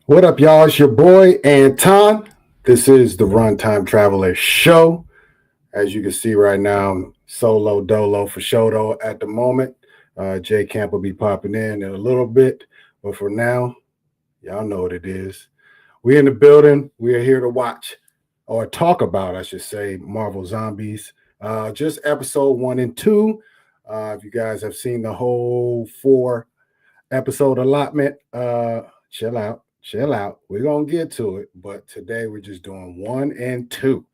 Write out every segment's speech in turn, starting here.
What up, y'all? It's your boy Anton. This is the Runtime Traveler Show. As you can see right now, I'm solo dolo for show at the moment. Jay Camp will be popping in a little bit, but for now, y'all know what it is. We in the building. We are here to watch or talk about, I should say, Marvel Zombies. Just episode 1 and 2. If you guys have seen the whole 4 episode allotment, chill out, chill out. We're gonna get to it, but today we're just doing 1 and 2.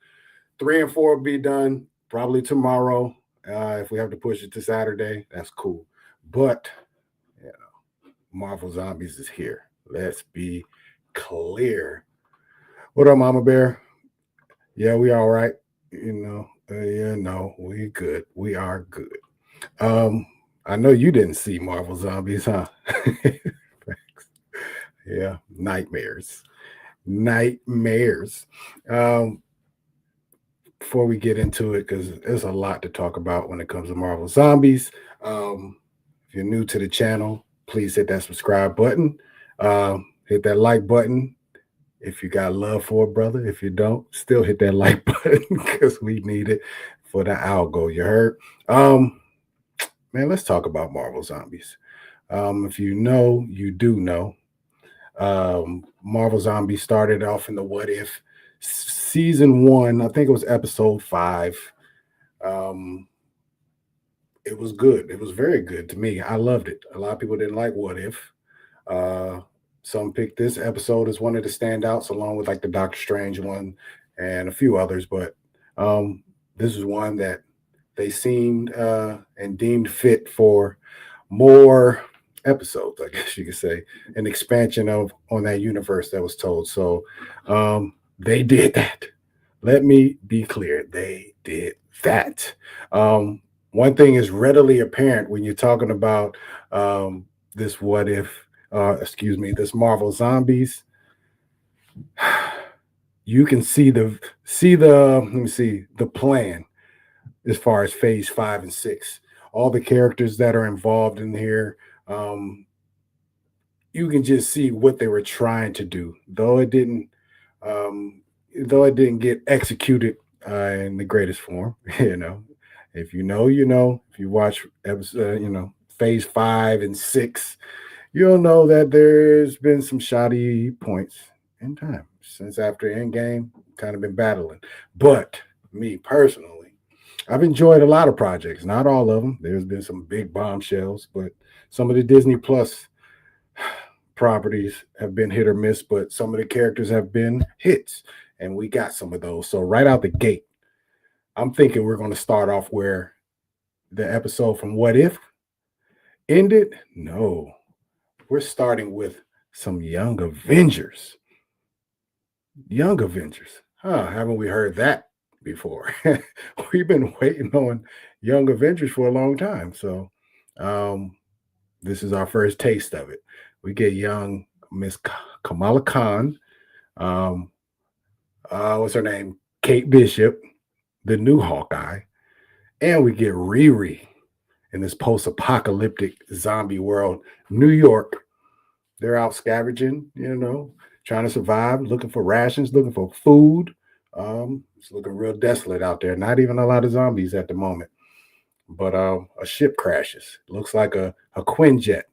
3 and 4 will be done probably tomorrow. If we have to push it to Saturday, that's cool. But you know, Marvel Zombies is here. Let's be clear. What up, Mama Bear? Yeah, we all right. Yeah, no, we good. We are good. Um, I know you didn't see Marvel Zombies, huh? Yeah, nightmares. Nightmares. Um, Before we get into it, because there's a lot to talk about when it comes to Marvel Zombies. If you're new to the channel, please hit that subscribe button. Hit that like button if you got love for a brother. If you don't, still hit that like button because we need it for the algo. You heard? Man, let's talk about Marvel Zombies. If you know, you do know. Marvel Zombies started off in the What If season 1. I think it was episode 5. Um, it was good. It was very good to me. I loved it. A lot of people didn't like What If. Uh, some picked this episode as one of the standouts, along with like the Doctor Strange one and a few others. But um, this is one that they seemed and deemed fit for more episodes, I guess you could say, an expansion of on that universe that was told. So they did that. Let me be clear, they did that. Um, One thing is readily apparent when you're talking about this what if, excuse me, this Marvel Zombies. You can see the let me see the plan as far as phase 5 and 6. All the characters that are involved in here, um, you can just see what they were trying to do, um, though it didn't get executed in the greatest form. You know, if you know, you know. If you watch episode, phase 5 and 6, you'll know that there's been some shoddy points in time since after Endgame. Kind of been battling, but me personally, I've enjoyed a lot of projects, not all of them. There's been some big bombshells, but some of the Disney Plus properties have been hit or miss, but some of the characters have been hits, and we got some of those. So, right out the gate, I'm thinking we're going to start off where the episode from What If ended. No, we're starting with some Young Avengers. Young Avengers. Huh, haven't we heard that before? We've been waiting on Young Avengers for a long time. So, um, this is our first taste of it. We get young Miss Kamala Khan. Um, what's her name? Kate Bishop, the new Hawkeye. And we get Riri in this post apocalyptic zombie world. New York, they're out scavenging, trying to survive, looking for rations, looking for food. It's looking real desolate out there. Not even a lot of zombies at the moment. But a ship crashes. Looks like a Quinjet.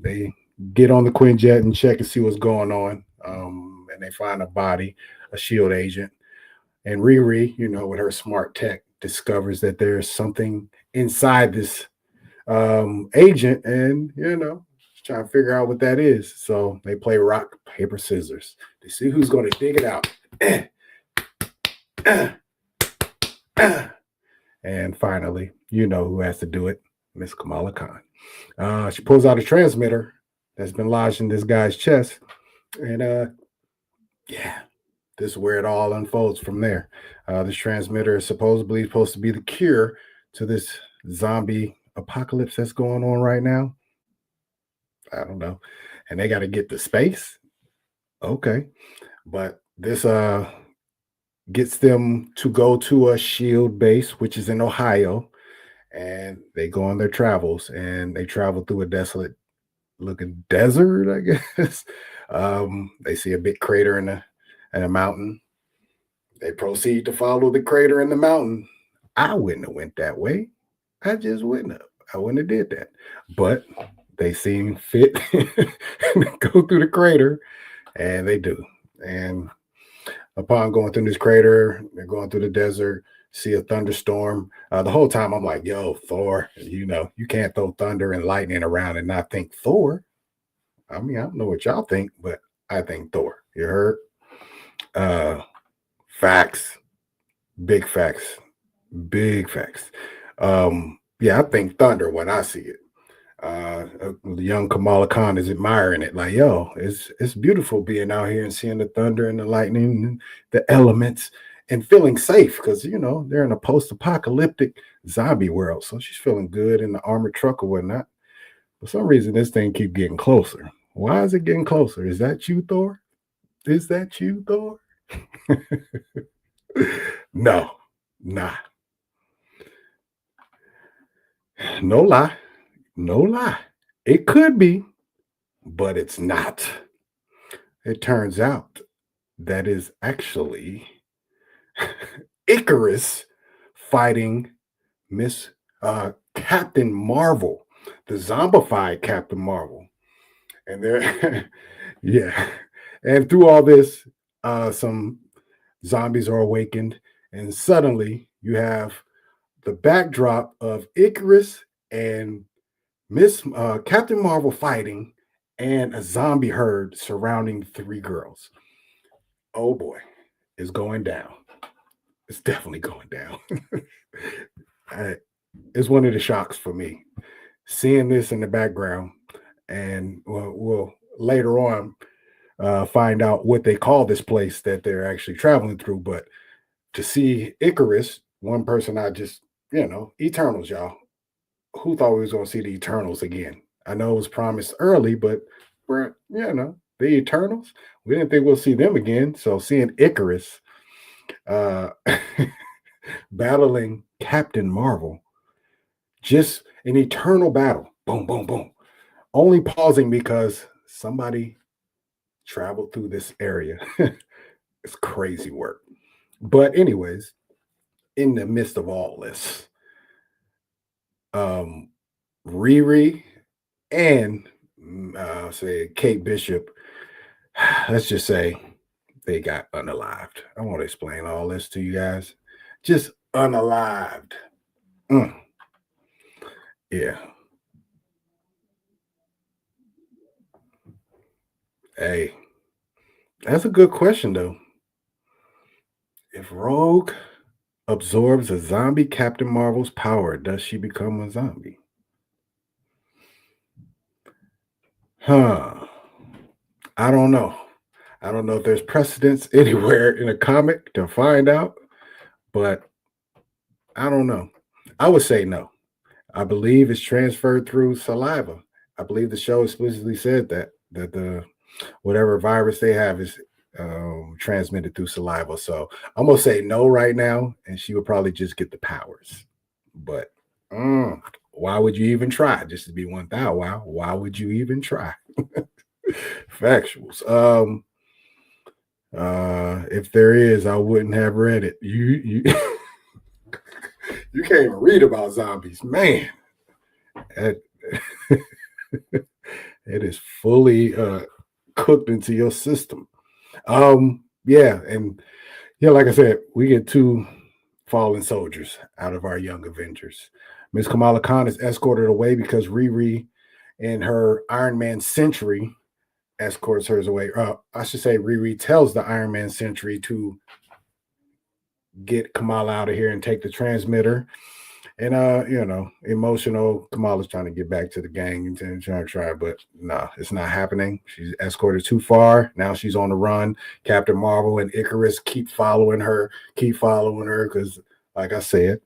They get on the Quinjet and check and see what's going on. And they find a body, a shield agent. And Riri, with her smart tech, discovers that there's something inside this agent, and trying to figure out what that is. So they play rock, paper, scissors. They see who's going to dig it out. And finally, you know who has to do it, Miss Kamala Khan. She pulls out a transmitter that's been lodged in this guy's chest, and yeah, this is where it all unfolds from there. This transmitter is supposedly supposed to be the cure to this zombie apocalypse that's going on right now. I don't know. And they got to get to space. Okay. But this gets them to go to a shield base, which is in Ohio, and they go on their travels, and they travel through a desolate looking desert, I guess. They see a big crater in a mountain. They proceed to follow the crater in the mountain. I wouldn't have went that way. I just wouldn't have. I wouldn't have did that. But they seem fit to go through the crater, and they do. And upon going through this crater, they're going through the desert, see a thunderstorm. The whole time I'm like, yo, Thor, you can't throw thunder and lightning around and not think Thor. I mean, I don't know what y'all think, but I think Thor. You heard? Uh Facts. Big facts. Big facts. Yeah, I think thunder when I see it. The young Kamala Khan is admiring it, like, yo, it's beautiful being out here and seeing the thunder and the lightning and the elements and feeling safe because they're in a post-apocalyptic zombie world. So she's feeling good in the armored truck or whatnot. For some reason, this thing keep getting closer. Why is it getting closer? Is that you, Thor? Is that you, Thor? No, nah. No lie. No lie. It could be, but it's not. It turns out that is actually Icarus fighting Miss Captain Marvel, the zombified Captain Marvel. And they're yeah. And through all this, some zombies are awakened, and suddenly you have the backdrop of Icarus and Miss Captain Marvel fighting, and a zombie herd surrounding three girls. Oh boy, it's going down. It's definitely going down. It's one of the shocks for me seeing this in the background, and we'll later on find out what they call this place that they're actually traveling through. But to see Icarus, one person I just Eternals, y'all. Who thought we was going to see the Eternals again? I know it was promised early, but the Eternals, we didn't think we'll see them again. So seeing Icarus uh, battling Captain Marvel, just an eternal battle. Boom, boom, boom. Only pausing because somebody traveled through this area. It's crazy work. But anyways, in the midst of all this, Riri and say Kate Bishop, let's just say they got unalived. I won't explain all this to you guys. Just unalived. Yeah. Hey, that's a good question though. If Rogue absorbs a zombie Captain Marvel's power, does she become a zombie? Huh. I don't know. I don't know if there's precedence anywhere in a comic to find out, but I don't know. I would say no. I believe it's transferred through saliva. I believe the show explicitly said that the whatever virus they have is transmitted through saliva. So I'm gonna say no right now, and she would probably just get the powers. But why would you even try? Just to be 1,000. Wow, why would you even try? Factuals. If there is, I wouldn't have read it. You you can't even read about zombies, man. It, it is fully cooked into your system. Yeah, and like I said, we get two fallen soldiers out of our young Avengers. Miss Kamala Khan is escorted away because Riri and her Iron Man Sentry escorts hers away. I should say Riri tells the Iron Man Sentry to get Kamala out of here and take the transmitter. And emotional Kamala's trying to get back to the gang and trying to try, but no, it's not happening. She's escorted too far. Now she's on the run. Captain Marvel and Icarus keep following her because, like I said,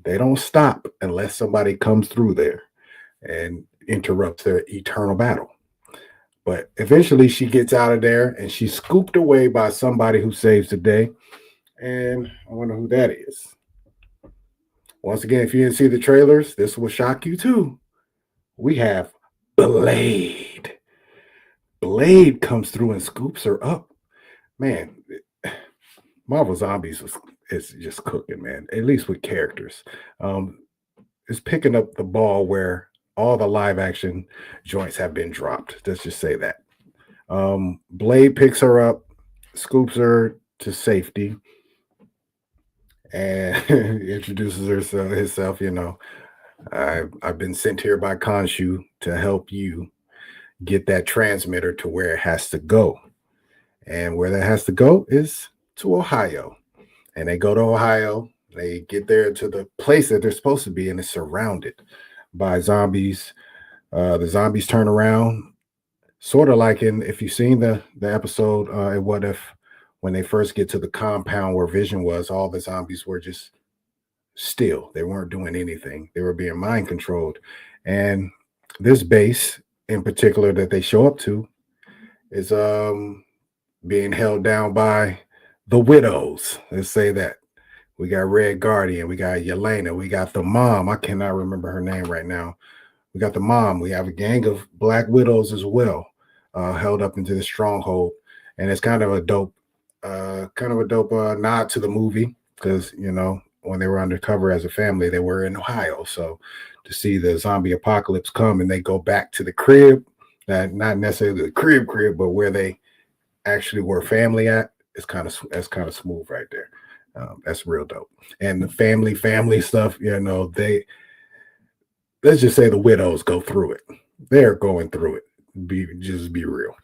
they don't stop unless somebody comes through there and interrupts their eternal battle. But eventually she gets out of there and she's scooped away by somebody who saves the day. And I wonder who that is. Once again, if you didn't see the trailers, this will shock you too. We have Blade. Blade comes through and scoops her up. Man, Marvel Zombies is just cooking, man. At least with characters. Um, it's picking up the ball where all the live action joints have been dropped. Let's just say that. Blade picks her up, scoops her to safety, and introduces herself. You know, I've been sent here by Khonshu to help you get that transmitter to where it has to go. And where that has to go is to Ohio. And they go to Ohio. They get there to the place that they're supposed to be, and it's surrounded by zombies. The zombies turn around, sort of like in if you've seen the episode What If, when they first get to the compound where Vision was, all the zombies were just still. They weren't doing anything. They were being mind controlled. And this base in particular that they show up to is being held down by the widows. Let's say that. We got Red Guardian, we got Yelena, we got the mom. I cannot remember her name right now. We got the mom. We have a gang of Black Widows as well, held up into the stronghold, and it's kind of a dope, nod to the movie because you know when they were undercover as a family, they were in Ohio. So to see the zombie apocalypse come and they go back to the crib, not necessarily the crib, but where they actually were family at, that's kind of smooth right there. That's real dope. And the family stuff, you know, let's just say the widows go through it. They're going through it. Be real.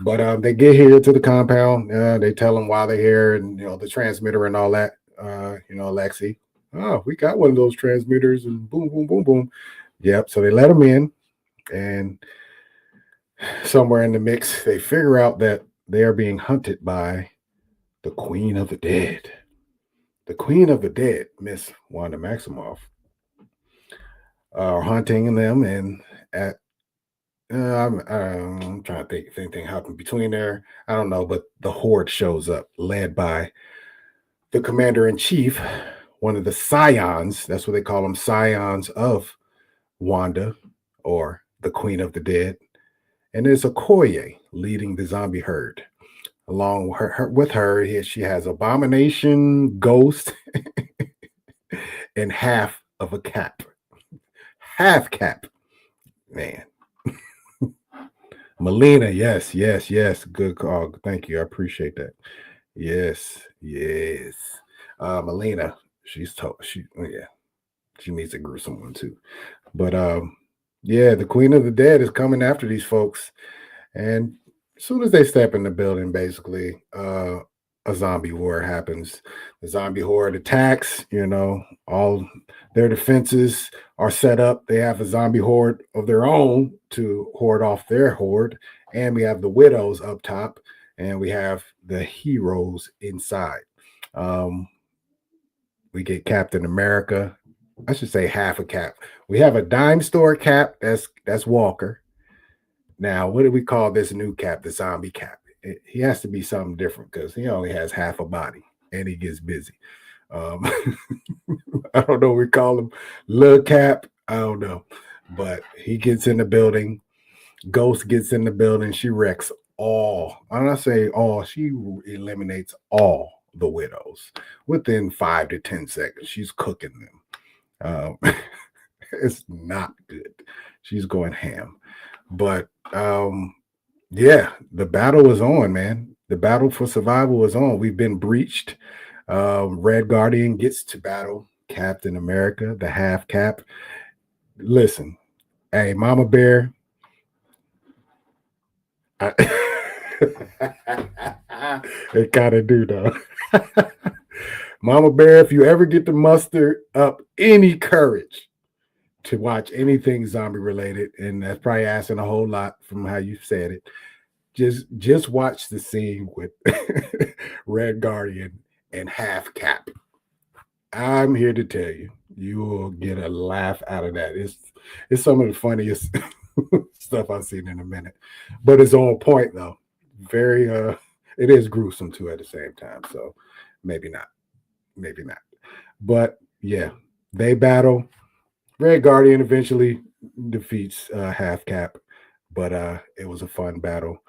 But they get here to the compound. They tell them why they're here, and you know the transmitter and all that. You know, Lexi. Oh, we got one of those transmitters, and boom, boom, boom, boom. Yep. So they let them in, and somewhere in the mix, they figure out that they are being hunted by the Queen of the Dead. The Queen of the Dead, Miss Wanda Maximoff, are hunting them, and I'm trying to think if anything happened between there. I don't know, but the Horde shows up, led by the Commander in Chief, one of the Scions. That's what they call them, Scions of Wanda, or the Queen of the Dead. And there's Okoye leading the zombie herd. Along with her, she has Abomination, Ghost, and half of a cap. Half cap. Man. Melina, yes. Good call. Thank you. I appreciate that. Yes. Melina, she needs a gruesome one too. But yeah, the Queen of the Dead is coming after these folks. And as soon as they step in the building, basically, a zombie war happens. The zombie horde attacks, you know, all their defenses are set up. They have a zombie horde of their own to horde off their horde. And we have the widows up top, and we have the heroes inside. We get Captain America. I should say half a cap. We have a dime store cap. That's Walker. Now, what do we call this new cap? The zombie cap. He has to be something different because he only has half a body and he gets busy. I don't know. We call him Lil Cap. I don't know, but he gets in the building. Ghost gets in the building. She wrecks all. When I say all, she eliminates all the widows within 5 to 10 seconds. She's cooking them. It's not good. She's going ham. But yeah, the battle is on, man. The battle for survival is on. We've been breached. Red Guardian gets to battle Captain America, the half cap. Listen, hey, Mama Bear. It kind of do though. Mama Bear, if you ever get to muster up any courage to watch anything zombie related, and that's probably asking a whole lot from how you said it, just watch the scene with Red Guardian and half cap. I'm here to tell you, you will get a laugh out of that. It's some of the funniest stuff I've seen in a minute, but it's on point though. Very it is gruesome too at the same time. So maybe not. But yeah, they battle. Red Guardian eventually defeats half cap. but it was a fun battle.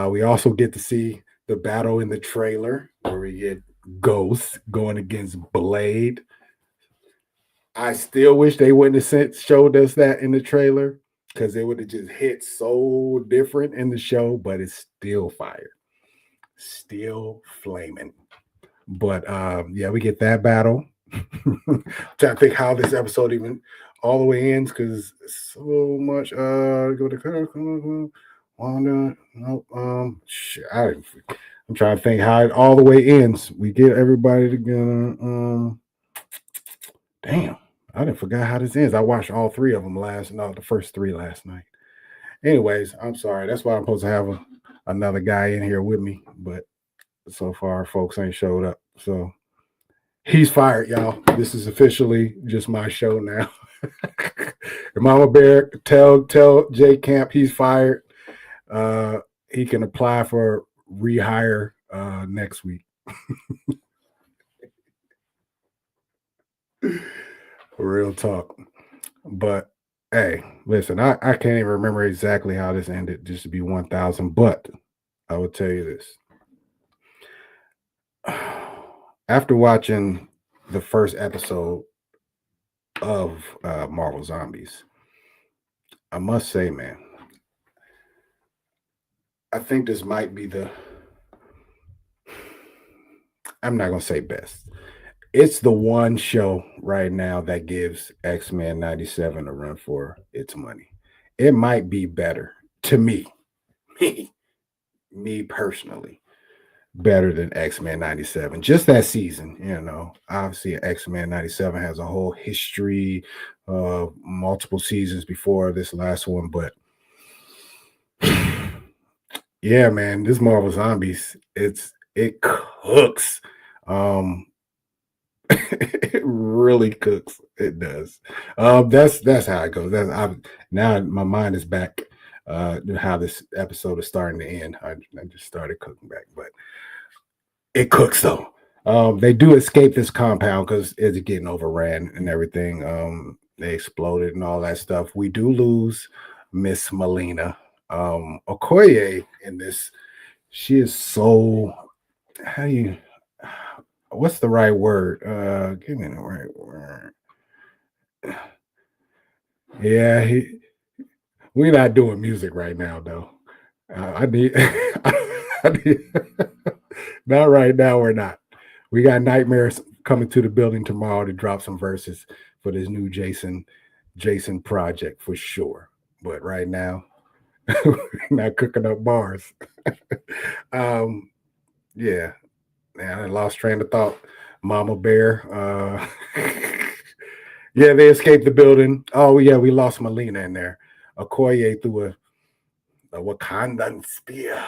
We also get to see the battle in the trailer where we get Ghost going against Blade. I still wish they wouldn't have showed us that in the trailer because it would have just hit so different in the show, but it's still fire, still flaming. But yeah, we get that battle. Trying to think how this episode even all the way ends because so much. Go to Wanda. No, shit, I'm trying to think how it all the way ends. We get everybody together. Damn, I didn't forget how this ends. I watched all three of them the first three last night. Anyways, I'm sorry. That's why I'm supposed to have another guy in here with me, but so far, folks ain't showed up. So he's fired, y'all. This is officially just my show now. Mama Bear, tell Jay Camp he's fired. He can apply for rehire next week. Real talk. But hey, listen, I can't even remember exactly how this ended, just to be 1,000. But I will tell you this. After watching the first episode of Marvel Zombies, I must say, man, I think this might be I'm not going to say best. It's the one show right now that gives X-Men 97 a run for its money. It might be better to me, me personally, better than X-Men 97. Just that season, obviously X-Men 97 has a whole history, multiple seasons before this last one, but yeah, man, this Marvel Zombies, it cooks. It really cooks. It does. That's how it goes. Now my mind is back. How this episode is starting to end. I just started cooking back, but it cooks though. They do escape this compound because it's getting overran and everything. They exploded and all that stuff. We do lose Miss Melina. Okoye in this, she is so. What's the right word? Give me the right word. Yeah, we're not doing music right now, though. I need, not right now. We're not. We got Nightmares coming to the building tomorrow to drop some verses for this new Jason project for sure. But right now, we're not cooking up bars. Yeah, man, I lost train of thought. Mama Bear. Yeah, they escaped the building. Oh yeah, we lost Melina in there. Okoye threw a Wakandan spear.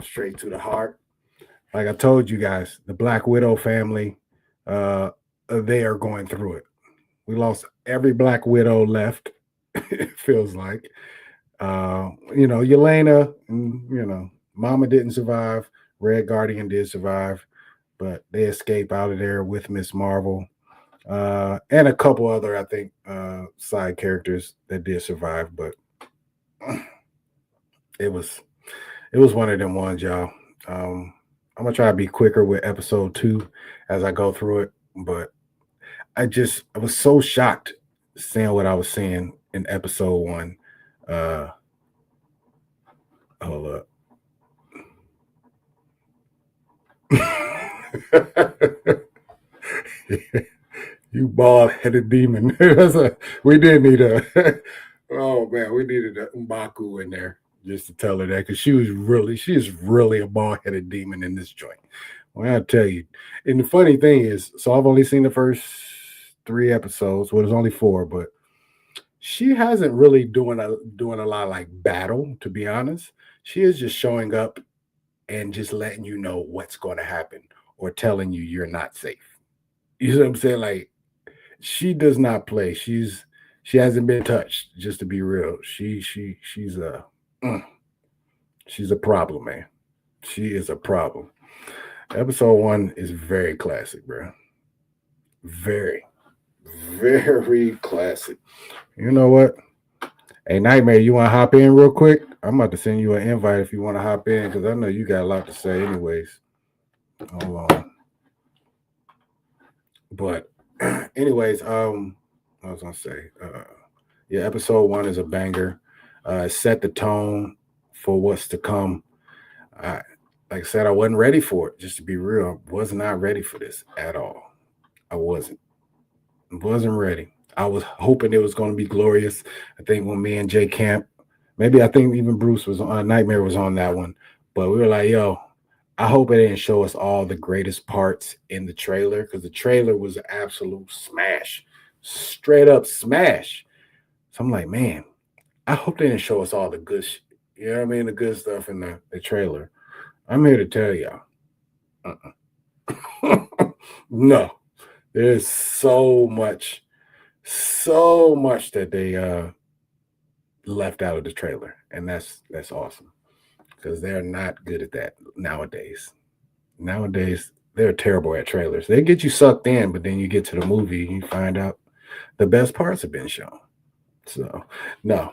Straight to the heart. Like I told you guys, the Black Widow family, they are going through it. We lost every Black Widow left. It feels like, Yelena, Mama didn't survive. Red Guardian did survive, but they escape out of there with Miss Marvel, and a couple other, I think, side characters that did survive. But it was one of them ones, y'all. I'm gonna try to be quicker with episode 2 as I go through it, but I was so shocked seeing what I was seeing in episode 1. Hold up. You bald-headed demon. We did need oh man, we needed a Mbaku in there just to tell her that, because she's really a bald-headed demon in this joint. Well, I'll tell you. And the funny thing is, so I've only seen the first 3 episodes. Well, there's only 4, but she hasn't really doing a lot of like battle, to be honest. She is just showing up and just letting you know what's going to happen, or telling you you're not safe. You know what I'm saying? Like, she does not play. She hasn't been touched, just to be real. She's a problem, man. She is a problem. Episode 1 is very classic, bro. Very, very classic. You know what? Hey, Nightmare, you want to hop in real quick? I'm about to send you an invite if you want to hop in because I know you got a lot to say, anyways. Hold on. But, anyways, I was gonna say, yeah, episode 1 is a banger. Set the tone for what's to come. I, like I said, I wasn't ready for it. Just to be real, I was not ready for this at all. I wasn't ready. I was hoping it was going to be glorious. I think when me and Jay Camp, maybe I think even Bruce was on Nightmare was on that one, but we were like, yo, I hope it didn't show us all the greatest parts in the trailer because the trailer was an absolute smash, straight up smash. So I'm like, man, I hope they didn't show us all the good, you know what I mean, the good stuff in the trailer. I'm here to tell y'all, no, there's so much that they left out of the trailer, and that's awesome because they're not good at that nowadays. Nowadays, they're terrible at trailers. They get you sucked in, but then you get to the movie and you find out the best parts have been shown. So, no.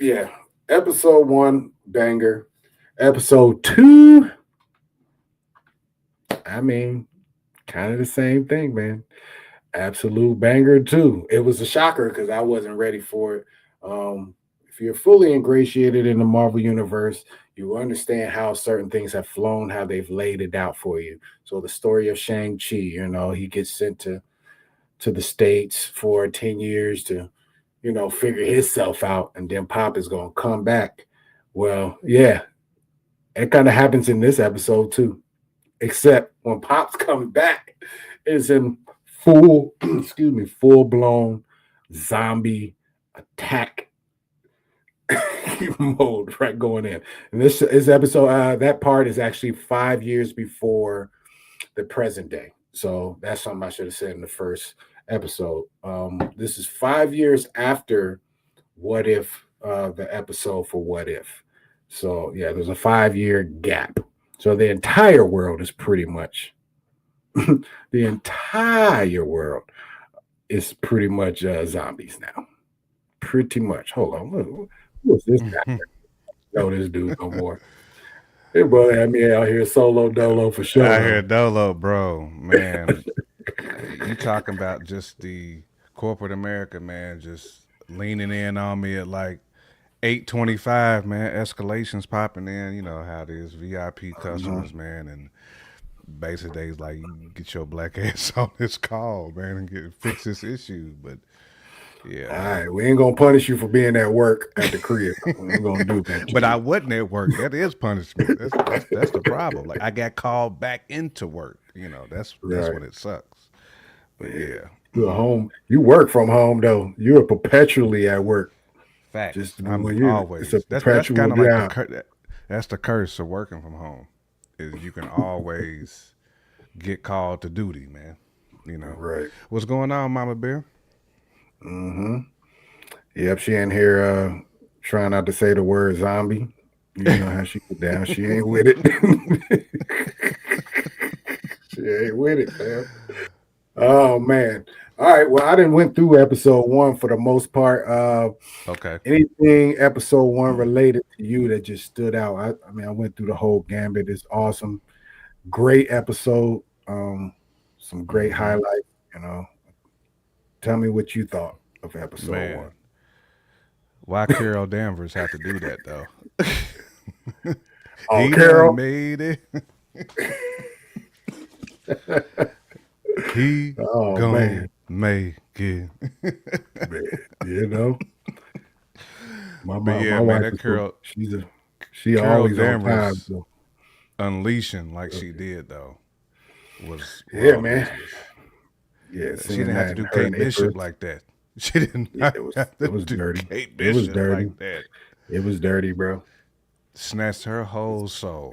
Yeah. Episode 1, banger. Episode 2, I mean, kind of the same thing, man. Absolute banger too. It was a shocker because I wasn't ready for it. If you're fully ingratiated in the Marvel universe, you understand how certain things have flown, how they've laid it out for you. So the story of Shang-Chi, he gets sent to the States for 10 years to, figure himself out, and then Pop is gonna come back. Well, yeah, it kind of happens in this episode too. Except when Pop's coming back, it's in full blown zombie attack mode right going in. And this episode, that part is actually 5 years before the present day. So that's something I should have said in the first episode. This is 5 years after What If, the episode for What If. So yeah, there's a 5-year gap. So the entire world is pretty much the entire world is pretty much zombies now. Pretty much. Hold on. What's this guy? No, this dude no more. Hey, brother, had me out here solo dolo for sure. I hear Dolo, bro, man. You talking about just the corporate America, man, just leaning in on me at like 8:25, man. Escalations popping in. You know how it is. VIP customers, man, and basically they's like, you get your black ass on this call, man, and fix this issue. But yeah, All man. right, we ain't gonna punish you for being at work at the crib. We ain't gonna do that. But I wasn't at work. That is punishment. That's the problem. Like I got called back into work. You know, that's Right. when it sucks. But yeah, You're home. You work from home though. You're perpetually at work. facts. Just I'm when you, it's a always. That's perpetual kind of like job. that's the curse of working from home. Is you can always get called to duty, man. You know Right. what's going on, Mama Bear? Mm-hmm. Yep. She in here trying not to say the word zombie. You know how she get down. She ain't with it. She ain't with it, man. Oh man. All right. Well, I didn't went through episode 1 for the most part. Okay. Anything episode 1 related to you that just stood out? I mean, I went through the whole gambit. It's awesome. Great episode. Some great Mm-hmm. highlights. You know, tell me what you thought of episode Man, 1. why Carol Danvers have to do that though? Oh, He done Carol. made it. He Oh gon' man, make it. man. You know, But my yeah, man, wife that is so Carol she Carol always on time. Danvers So unleashing like she did though was yeah, raw man. business. Yeah, She seeing didn't have to that and do her and Kate Bishop Icarus. like that. She did Yeah, not have it to was do dirty. Kate It was Bishop dirty. like that. It was dirty, bro. Snatched her whole soul.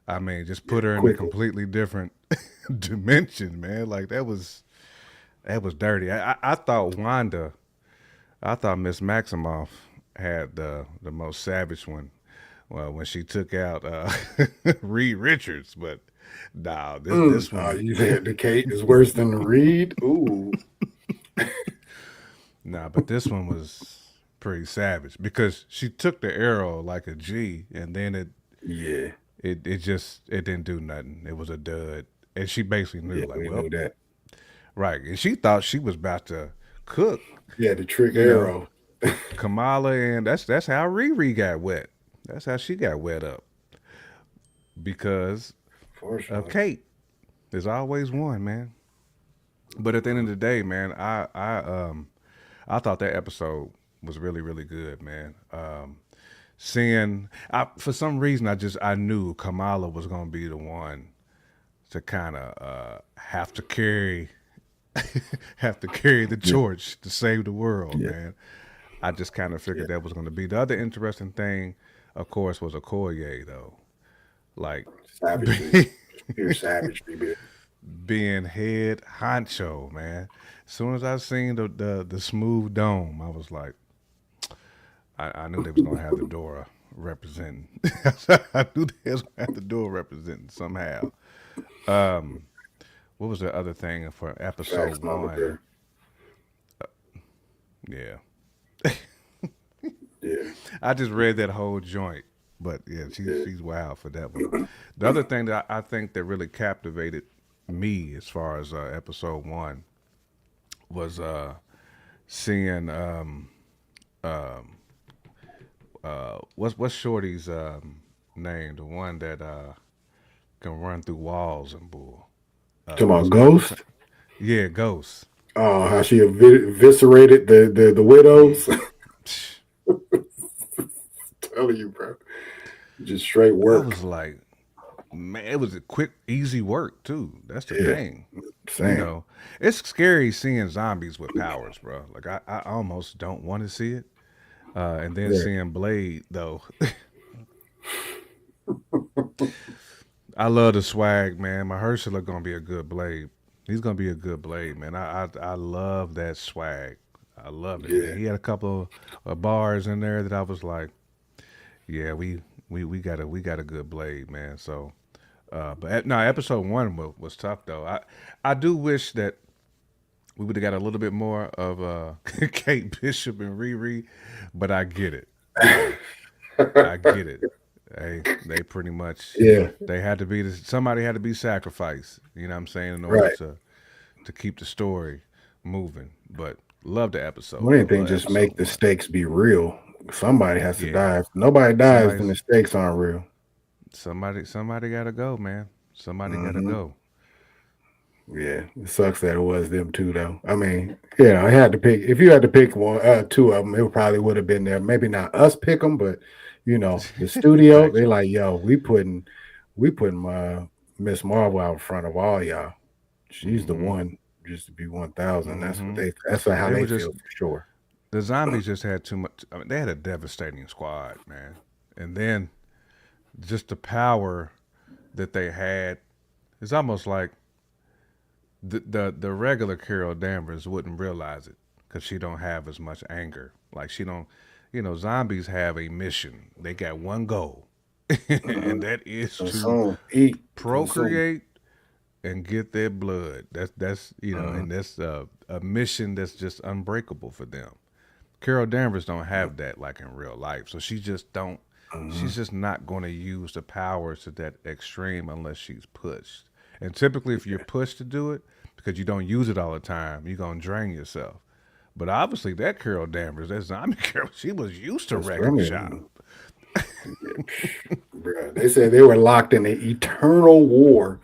I mean, just put her in a Quickly. completely different dimension, man. Like that was dirty. I thought Wanda, I thought Miss Maximoff had the most savage one. Well, when she took out Reed Richards, but nah, this Oh, one, you said the Kate is worse than the Reed. Ooh, nah, but this one was. pretty savage because she took the arrow like a G, and then Yeah, it didn't do nothing. It was a dud, and she basically knew yeah, like, we well, knew that. right, and she thought she was about to cook, Yeah, the trick you know, arrow. Kamala, and that's how Riri got wet. That's how she got wet up because of Fortunately, Kate. There's always one, man. But at the end of the day, man, I thought that episode was really really good, man. Seeing for some reason I knew Kamala was gonna be the one to kind of have to carry have to carry the yeah, torch to save the world, yeah, man. I just kind of yeah. figured that was going to be the other interesting thing. Of course, was Okoye though, like Savagery, pure savagery, man. being head honcho, man. As soon as I seen the smooth dome, I was like, I knew they was gonna have the Dora representing. I knew they was gonna have the Dora representing somehow. Um, what was the other thing for Facts, episode Mama one? Bear. Yeah, Yeah, I just read that whole joint, but yeah, yeah. she's wild for that one. The other thing that I think that really captivated me as far as episode one was seeing what's Shorty's name, the one that can run through walls and bull. Talking about What's her? What's her? Ghost. Yeah, Ghost. Oh, how she eviscerated the Yeah. widows. Telling you, bro. Just straight I work. was like, man, it was a quick, easy work too. That's the Yeah, thing. You saying. know, it's scary seeing zombies with powers, bro. Like I almost don't want to see it. And then Yeah. seeing Blade though, I love the swag, man. Mahershala gonna be a good Blade. He's gonna be a good Blade, man. I love that swag. I love it, man. Yeah. He had a couple of bars in there that I was like, yeah, we got a good Blade, man. So, no, episode one was tough though. I do wish that we would have got a little bit more of Kate Bishop and Riri, but I get it. You know, I get it. They pretty much Yeah. they had to be somebody had to be sacrificed. You know what I'm saying in order Right. to keep the story moving. But love the episode Well, though. anything Love just episode make the one. stakes be real. Somebody has to Yeah, die. If nobody dies, then somebody's the stakes aren't real. somebody got to go, man. Somebody got to Hmm. go. Yeah, it sucks that it was them too, though. I mean, I had to pick. If you had to pick one, two of them, it probably would have been there. Maybe not us pick them, but the studio, they Factual. like, yo, we putting Miss Marvel out in front of all y'all. She's the Mm-hmm. one, just to be 1,000. Mm-hmm. That's how It they was just feel for sure. the zombies just had too much. I mean, they had a devastating squad, man. And then just the power that they had. It's almost like the regular Carol Danvers wouldn't realize it because she don't have as much anger. Like she don't, zombies have a mission. They got one goal, and Mhm. that is to Consume, eat, consume. procreate and get their blood. That's Mhm. and that's a mission that's just unbreakable for them. Carol Danvers don't have that like in real life, so she just don't. She's Mhm. just not going to use the powers to that extreme unless she's pushed. And typically, if you're pushed to do it because you don't use it all the time, you're gonna drain yourself. But obviously, that Carol Danvers, that zombie Carol, she was used to That's what I wrecking shop. mean. Yeah, bruh. They said they were locked in an eternal war.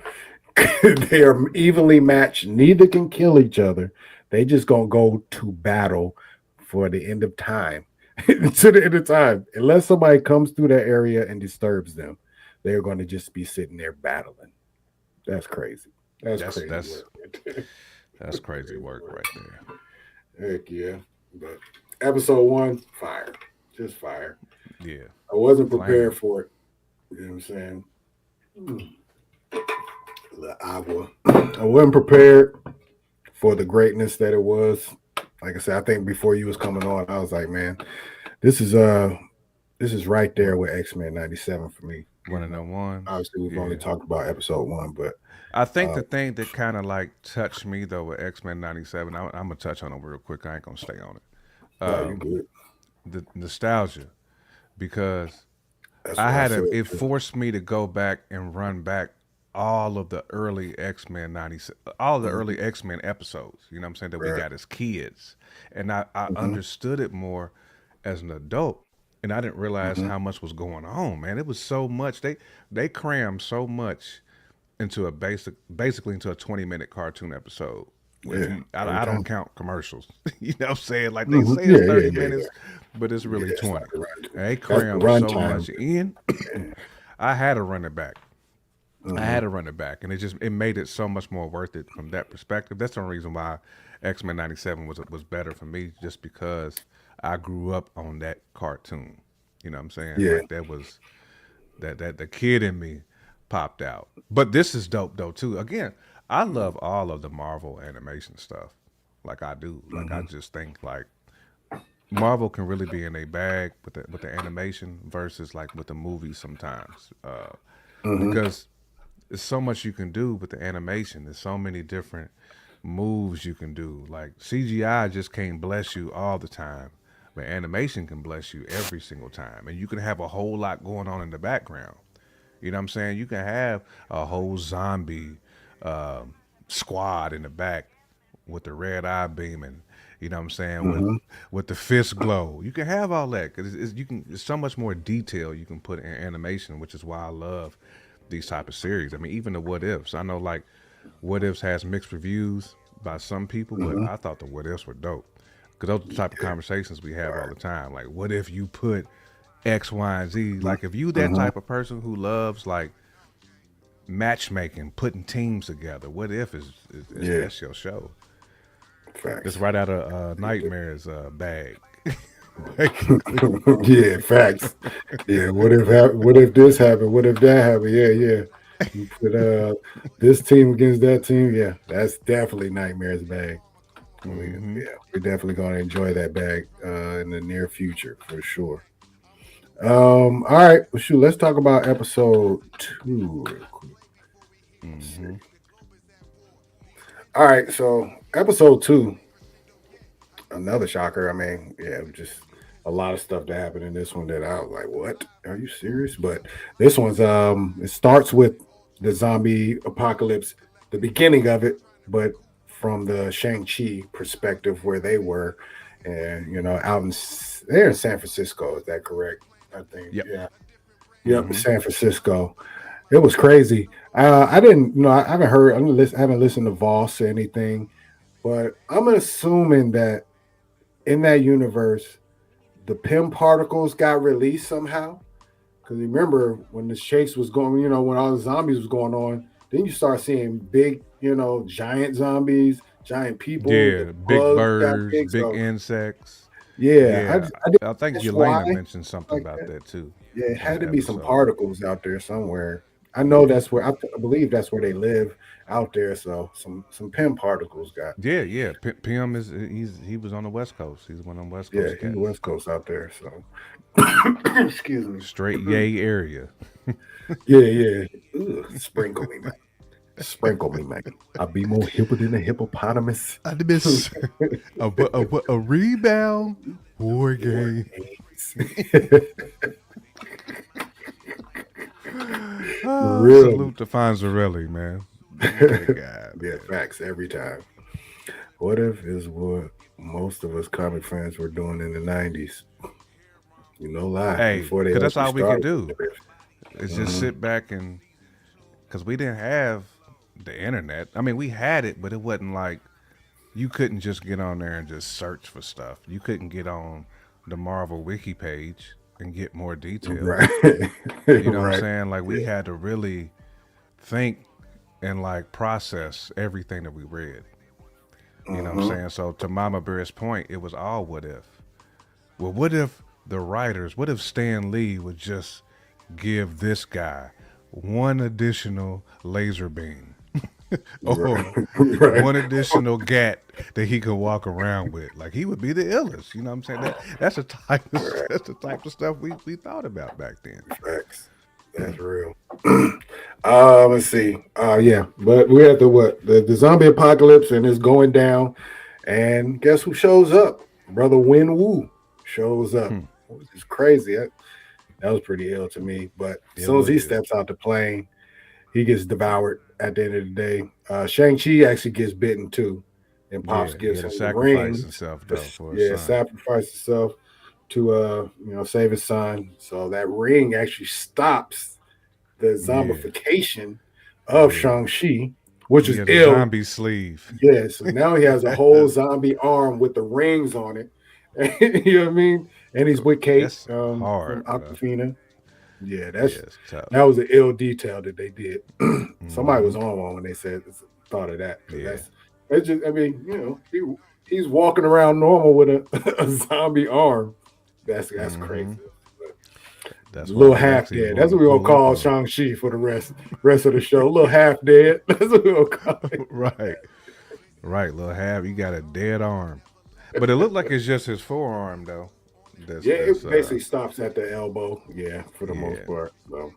They are evenly matched. Neither can kill each other. They just gonna go to battle for the end of time. To the end of time. Unless somebody comes through that area and disturbs them, they're going to just be sitting there battling. That's crazy. That's That's crazy that's work. Right there. that's crazy work right there. Heck yeah. But episode one, fire. Just fire. Yeah, I wasn't plain. prepared for it. You know what I'm saying? The agua. I wasn't prepared for the greatness that it was. Like I said, I think before you was coming on, I was like, man, this is uh this is right there What with X-Men 97 for me. one of them ones? Obviously we've only Yeah. talked about episode one, but I think uh the thing that kind of like touched me though with X Men '97, I'm gonna touch on it real quick. I ain't gonna stay on it. no, you Um, good. the nostalgia because That's what I feel it too. forced me to go back and run back all of the early X-Men 96, all of the Mhm. early X-Men episodes, you know what I'm saying, that we Right. got as kids. And I Hmm. understood it more as an adult. And I didn't realize Hmm. how much was going on, man. It was so much. They crammed so much into a basically into a 20-minute cartoon episode. If Yeah. you Every I don't time. count commercials. You know what I'm saying? Like they Hmm. say it's Yeah. Yeah. 30 Yeah. minutes, Yeah. but it's Yeah. really It's like 20. a run. And they That's the crammed so runtime. much in. I had to run it back. I had Hmm. to run it back, and it made it so much more worth it from that perspective. That's the only reason why X-Men '97 was better for me, just because I grew up on that cartoon. You know what I'm saying? Yeah. Like that was that the kid in me popped out. But this is dope though too. Again, I love all of the Marvel animation stuff. Like I do. Like I Hmm. just think like Marvel can really be in a bag with the animation versus like with the movies sometimes. Hmm. Because there's so much you can do with the animation. There's so many different moves you can do. Like CGI just can't bless you all the time, but animation can bless you every single time. And you can have a whole lot going on in the background. You know what I'm saying? You can have a whole zombie squad in the back with the red eye beaming. You know what I'm saying? Hmm. With the fist glow, you can have all that because you can. There's so much more detail you can put in animation, which is why I love these type of series. I mean, even the What Ifs. I know like What Ifs has mixed reviews by some people, but Hmm. I thought the What Ifs were dope because those are the type of Yeah. conversations we have all Right. the time. Like, what if you put X, Y, and Z? Like, if you that Hmm. type of person who loves like matchmaking, putting teams together, What If is Yeah. that's your show. It's Facts. right out of Nightmare's bag, basically. Yeah. Facts. Yeah. What if this happened? What if that happened? Yeah. Yeah. You put this team against that team. Yeah. That's definitely Nightmare's bag. Mm-hmm. Yeah, we're definitely going to enjoy that bag in the near future for sure. All right, well, shoot, let's talk about episode 2 real quick. Let's see. Mm-hmm. All right, so episode 2, another shocker. I mean, yeah, just a lot of stuff that happened in this one that I was like, "What? Are you serious?" But this one's it starts with the zombie apocalypse, the beginning of it, but from the Shang-Chi perspective where they were, and out they're in San Francisco. Is that correct? I think, Yep. yeah. Yep, Mm-hmm. San Francisco. It was crazy. I didn't, I haven't heard, I haven't listened to Voss or anything, but I'm assuming that in that universe, the Pym particles got released somehow. Because remember when the chase was going, when all the zombies was going on, then you start seeing big, giant zombies, giant people. The Yeah, big bugs got birds, big. big So insects. yeah, Yeah, I didn't I think catch why Yelena mentioned something like about that. that too Yeah, it in had the to be some episode. particles out there somewhere. I know that's where I believe that's where they live out there. So some Pym particles got. Yeah, yeah. Pim is he was on the West Coast. He's one of them West Yeah, Coast he's cats. West Coast out there. So excuse me. Straight yay area. Yeah, yeah. Ugh, sprinkle me, man. Sprinkle me, man. I'll be more hipper than a hippopotamus. I miss a rebound war War game. games. For real. Salute to Fonzarelli, man. Great guy, Yeah, man. facts every time. What if is what most of us comic fans were doing in the 90s? No lie, Hey, before they cause that's actually all we could started. do is just Mm-hmm. sit back and cause we didn't have the internet. I mean, we had it, but it wasn't like you couldn't just get on there and just search for stuff. You couldn't get on the Marvel wiki page and get more details. Right. You know what I'm Right. saying? Like we Yeah. had to really think and like process everything that we read. You know what I'm Mm-hmm. saying? So to Mama Bear's point, it was all what if. Well, what if the writers, what if Stan Lee would just give this guy one additional laser beam Right. or Right. one additional gat that he could walk around with? Like he would be the illest. You know what I'm saying? That's the type of Right. that's the type of stuff we thought about back then. Facts. That's real. Let's see. Yeah, but we have the what? The zombie apocalypse and it's going down. And guess who shows up? Brother Win Woo. shows up, Hmm. which is crazy. That was pretty ill to me. But as It soon as he was. steps out the plane, he gets devoured at the end of the day. Shang-Chi actually gets bitten too, and Pops Yeah, he gives had to him the sacrifice ring. himself though for his Yeah, son. sacrifice himself to save his son. So that ring actually stops the Yeah, zombification of yeah. Shang-Chi, which He is has a ill. zombie sleeve. Yeah, so now he has a whole zombie arm with the rings on it. You know what I mean? And he's with Kate That's from hard, bro. Aquafina. Yeah, Yeah, it's that tough. was an ill detail that they did. Somebody was Hmm. on one when they thought of that because Yeah, that's just I mean he's walking around normal with a zombie arm. That's crazy. hmm. That's why Little he half actually dead. That's wanted to what we gonna pull up call on him. Shang-Chi for the rest of the show. Little half dead. That's what we gonna call it. Right, right. Little Hab, he got a dead arm, but it looked like it's just his forearm though. That's Yeah, that's it basically stops at the elbow. Yeah, for the most yeah. part. So,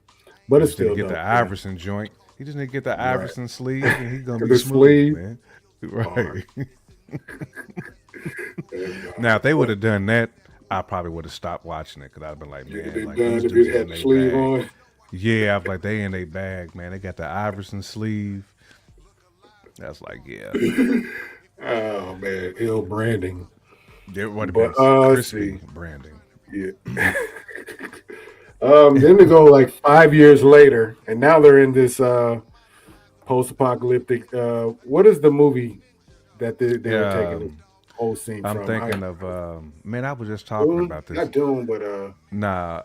but He it's just need to still get the dope. Yeah, Iverson joint. He just need to get the right. Iverson sleeve, and he's gonna be The smooth, sleeve man. hard. Right. And, Now, if they would what have done that, I probably would have stopped watching it because I'd have been like, you get man, it like these done if dudes it is had in the their sleeve bag. on? Yeah, I was like, they in their bag, man. They got the Iverson sleeve. That's like, yeah, Oh man, ill branding. there would have But been let's see. crispy branding. Yeah. Then they go like 5 years later, and now they're in this post-apocalyptic. What is the movie that they were taking this Um, whole scene I'm from? thinking of man. I was just talking Doom, about this. not Doom, but Nah,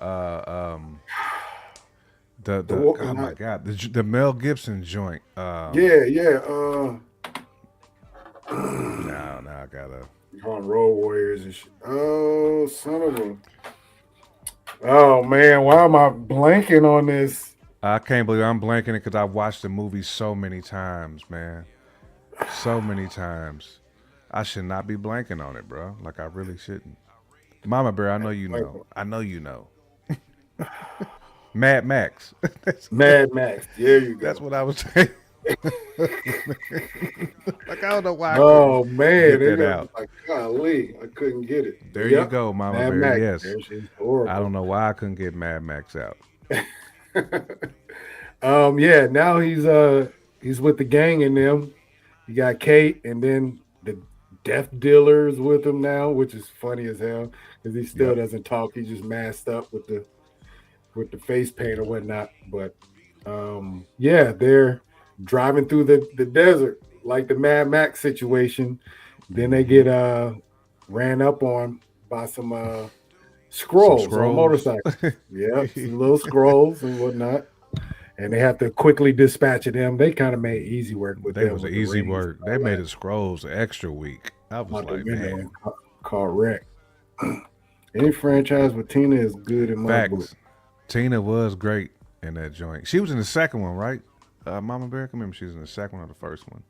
the oh my not god, the Mel Gibson joint. yeah. Now I gotta. On Road Warriors and shit. Oh, son of a. Oh man, why am I blanking on this? I can't believe I'm blanking it because I've watched the movie so many times, man. So many times. I should not be blanking on it, bro. Like I really shouldn't. Mama Bear, I know you Like, know. I know you know. Mad Max. that's, Mad Max. There you that's go. what I was saying. Like I don't know why I couldn't Oh man, get they that got out. like golly, I couldn't get it. But There you yep, go, Mama Mad Bear. Max. Yes. There she's I don't horrible. know why I couldn't get Mad Max out. Yeah, now he's with the gang and them. You got Kate and then the death dealers with him now, which is funny as hell because he still Yep. doesn't talk. He's just masked up with the face paint or whatnot. But yeah, they're driving through the desert like the Mad Max situation. Then they Hmm. get ran up on by some Some scrolls on scrolls. motorcycles. Yep, some little scrolls and whatnot. And they have to quickly dispatch of them. They kind of made easy work with They them was with the easy rings work. and They all made that the scrolls extra weak. I was out the like, window man, and caught wreck. Any franchise with Tina is good in my book. facts. Tina was great in that joint. She was in the second one, right? Mama Bear, I can remember she was in the second one or the first one.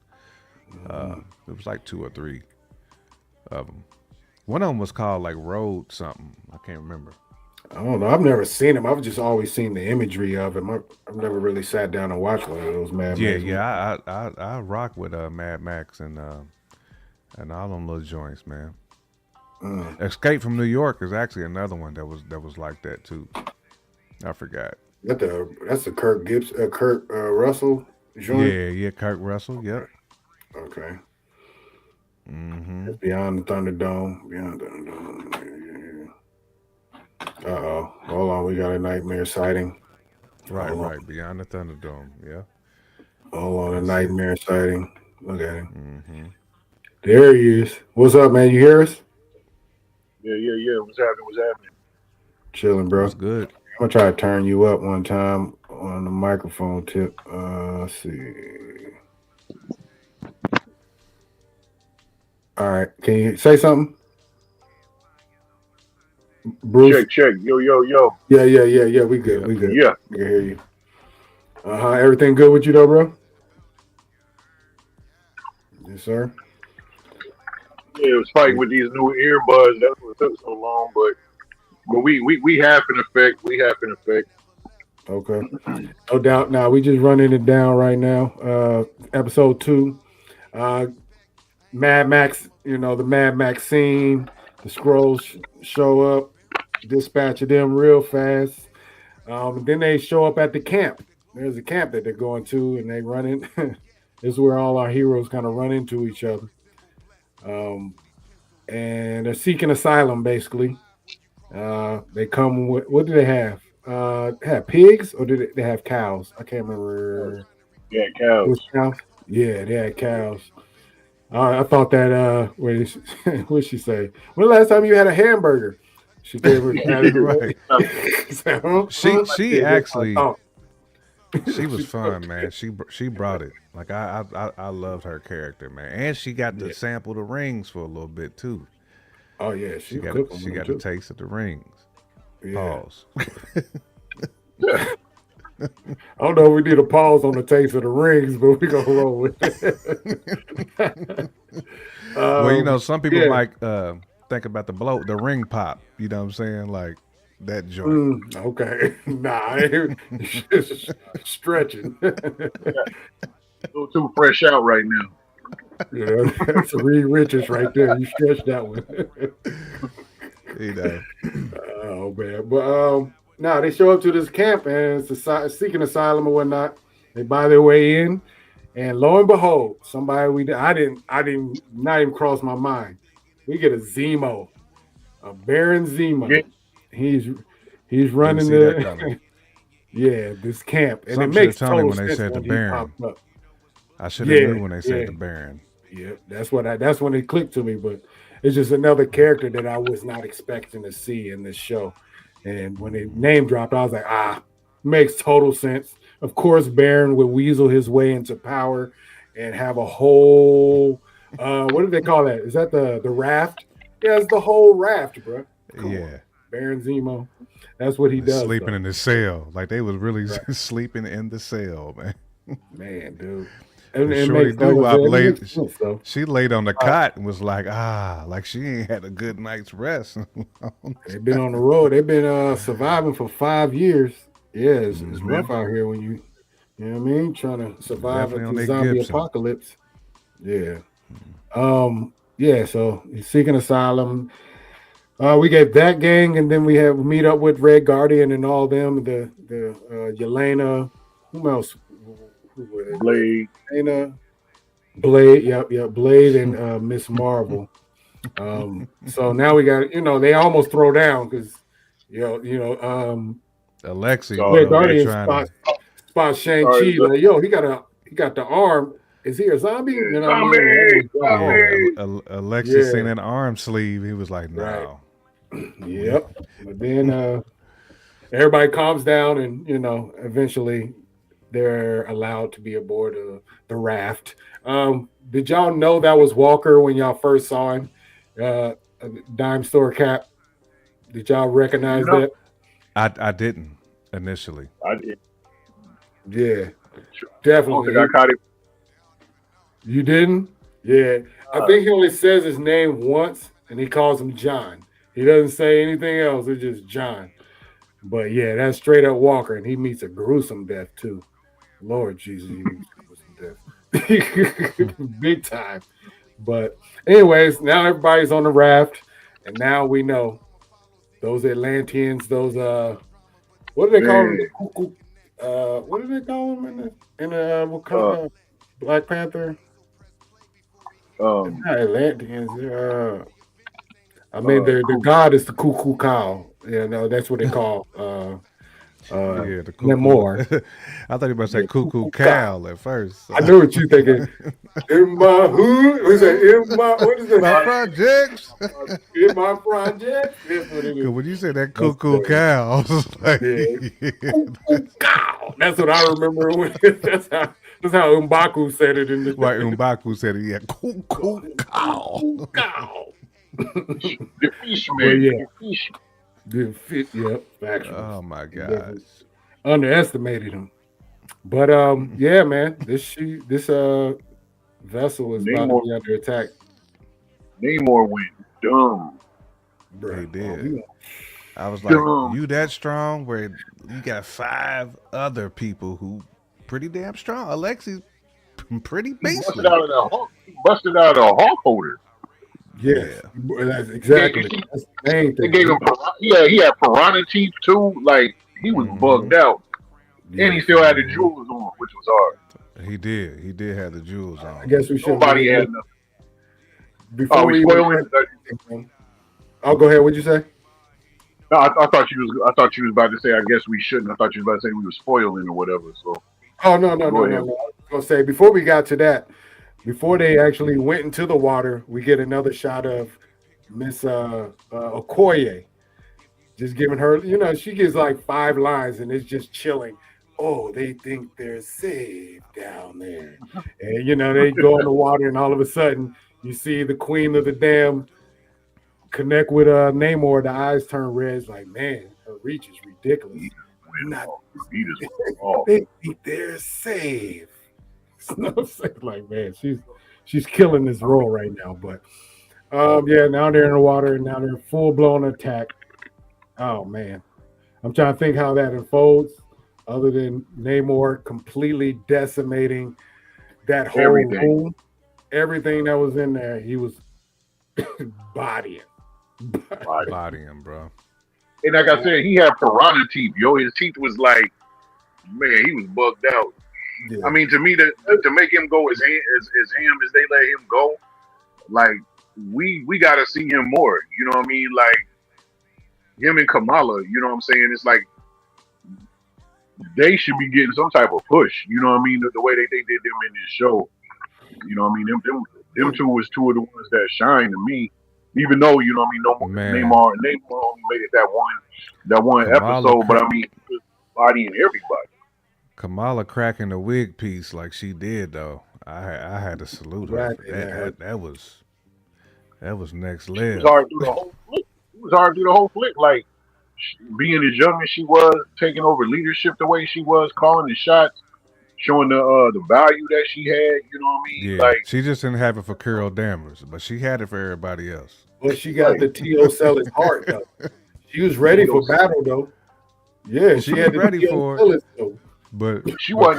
Uh, Mm, it was like two or three of them. One of them was called like Road something. I can't remember. I don't know. I've never seen him. I've just always seen the imagery of him. I've never really sat down and watched one of those Mad Yeah, Max yeah, movies. I rock with Mad Max and all them little joints, man. Mm. Escape from New York is actually another one that was like that too. I forgot. That's the Kirk Gibbs, Kurt Russell joint. Yeah, yeah, Kurt Russell. Yep. Okay, Hmm. that's Beyond the Thunderdome. Beyond the Thunderdome. Uh oh, hold on. We got a nightmare sighting. Right, Hold on, right. Beyond the Thunderdome. Yeah, hold on. A that's it. nightmare sighting. Look at him. Hmm. There he is. What's up, man? You hear us? Yeah. What's happening? What's happening? Chilling, bro. What's I'm good? gonna try to turn you up one time on the microphone tip. Let's see. All right. Can you say something, Bruce? Check. Yo. Yeah. We good. Yeah. We good. Yeah. We can hear you. Everything good with you though, bro? Yes, sir. Yeah, it was fighting with these new earbuds. That's what took so long. But we have an effect. We have an effect. Okay. No doubt. Now we just running it down right now. Episode 2. Uh, Mad Max. You know the Mad Max scene. The Skrulls show up, dispatch of them real fast. And then they show up at the camp. There's a camp that they're going to, and they run in. This is where all our heroes kind of run into each other. And they're seeking asylum, basically. They come with, what do they have? They have pigs, or did they have cows? I can't remember. Yeah, It cows. was cows? Yeah, they had cows. I thought that, what did she say? When the last time you had a hamburger? She gave her Right. She Yeah, actually oh, she was fun, man. She brought it. Like I loved her character, man. And she got to Yeah. sample the rings for a little bit too. Oh yeah, She she got cooked she them got too. a taste of the rings. Yeah. Pause. Yeah. I don't know if we did a pause on the taste of the rings, but we gonna roll with it. Well, you know, some people yeah. might think about the ring pop. You know what I'm saying? Like that joint. Okay. Nah, it's just stretching. A little too fresh out right now. That's Reed Richards right there. You stretched that one. You know. Oh man. But no, they show up to this camp and it's seeking asylum or whatnot. They buy their way in, and lo and behold, somebody I didn't not even cross my mind. We get a Zemo, a Baron Zemo. Yeah. He's Didn't running see that the coming. yeah, this camp. And Some it should have makes told me total when they sense said the when he Baron. popped up. I should have Yeah, knew when they said yeah. the Baron. Yeah, that's when it clicked to me. But it's just another character that I was not expecting to see in this show. And when it name dropped, I was like, makes total sense. Of course, Baron would weasel his way into power and have a whole what do they call that? Is that the raft? Yeah, it's the whole raft, bro. Come Yeah. on. Baron Zemo. That's what he does. Sleeping though. in the cell. Like they was really Right. sleeping in the cell, man. Man, dude. And It Shorty makes total Doo-Wop sense. It laid, makes sense, though. she laid on the cot and was like, like she ain't had a good night's rest. They've been on the road. They've been surviving for 5 years. Yeah, it's rough out here when you know what I mean, trying to survive Definitely at on the that zombie Gibson. apocalypse. Yeah. Yeah, so he's seeking asylum. We get that gang, and then we meet up with Red Guardian and all them, the Yelena, who else? Who were they? Blade. Yelena, Blade, yep, Blade and Miss Marvel. So now we got, they almost throw down because Alexi, So, Red they're Guardian trying to. spot Shang-Chi, Sorry, like, yo, he got the arm. Is he a zombie? You know what I mean? Zombie! Alexi seen Yeah. an arm sleeve. He was like, no. Right. Yep. But then everybody calms down, and eventually they're allowed to be aboard the raft. Did y'all know that was Walker when y'all first saw him? Dime store cap. Did y'all recognize No. that? I didn't initially. I did. Yeah, I don't definitely. think I caught it. You didn't? Yeah. I think he only says his name once, and he calls him John. He doesn't say anything else. It's just John. But yeah, that's straight up Walker, and he meets a gruesome death too. Lord Jesus, he meets a gruesome death. Big time. But anyways, now everybody's on the raft, and now we know those Atlanteans, those what do they call them? The cuckoo, what do they call them in the Wakanda, Black Panther? Not Atlanteans. I mean, the god is the cuckoo cow. That's what they call. Yeah, the Namor. I thought you were about to say Yeah, cuckoo cuckoo cow at first. I knew what you thinking. In my hood, what is My it? projects. In my project. That's what it Because is. when you said that cuckoo cow, I was like, Yeah. Cuckoo cow. That's what I remember. That's how M'Baku said it in the Why M'Baku said it, yeah, cuckoo cow. Cuckoo cow. The fish Well, man. yeah. The fish. Didn't fit. Yep. Factual. Oh my gosh. Definitely underestimated him. But yeah, man, this vessel is about to be under attack. Namor went dumb. Bruh. They did. We- I was like, Dumb. you that strong where you got 5 other people who pretty damn strong. Alexi's pretty Busted basic. out of the Hulk. Busted out of the Hulk holder. Yes, Yeah. that's exactly. see, That's the main they thing. gave him he had piranha teeth too. Like he was bugged out, and he Yes. still had the jewels on, which was hard. He did. He did have the jewels I on. guess we should. Nobody had nothing. Before Oh, we we spoiling? oh, go ahead. What'd you say? No, I thought you was. I thought you was about to say. I guess we shouldn't. I thought you was about to say we were spoiling or whatever. So. Oh no. Go ahead. I was gonna say before we got to that, before they actually went into the water, we get another shot of Miss Okoye, just giving her. You know, she gives like 5 lines, and it's just chilling. Oh, they think they're safe down there, and you know they go in the water, and all of a sudden you see the queen of the dam connect with Namor. The eyes turn red. It's like, man, her reach is ridiculous. Not, He just went off. they think they're safe. So I'm saying, like, man, she's killing this role right now. But yeah, now they're in the water and now they're full blown attack. Oh man, I'm trying to think how that unfolds. Other than Namor completely decimating that whole room, everything that was in there, he was bodying. Bodying, bro. And like I said, he had piranha teeth, yo. His teeth was like, man, he was bugged out. Yeah. I mean, to me, to make him go as ham as they let him go, like we got to see him more. You know what I mean? Like him and Kamala. You know what I'm saying? It's like they should be getting some type of push. You know what I mean? The way they did them in this show. You know what I mean? Them two was two of the ones that shine to me. Even though, you know what I mean, Namor only made it that one Kamala episode, but I mean, bodying everybody. Kamala cracking the wig piece like she did though. I had to salute her for that. That was next level. It was hard through the whole flick. It was hard through the whole flick. Like being as young as she was, taking over leadership the way she was, calling the shots, showing the value that she had. You know what I mean? Yeah, like she just didn't have it for Carol Danvers, but she had it for everybody else. Well, she got the T.O. Sellis heart though. She was ready for battle though. Yeah, she had ready the for Sellis, it. though. But she wasn't.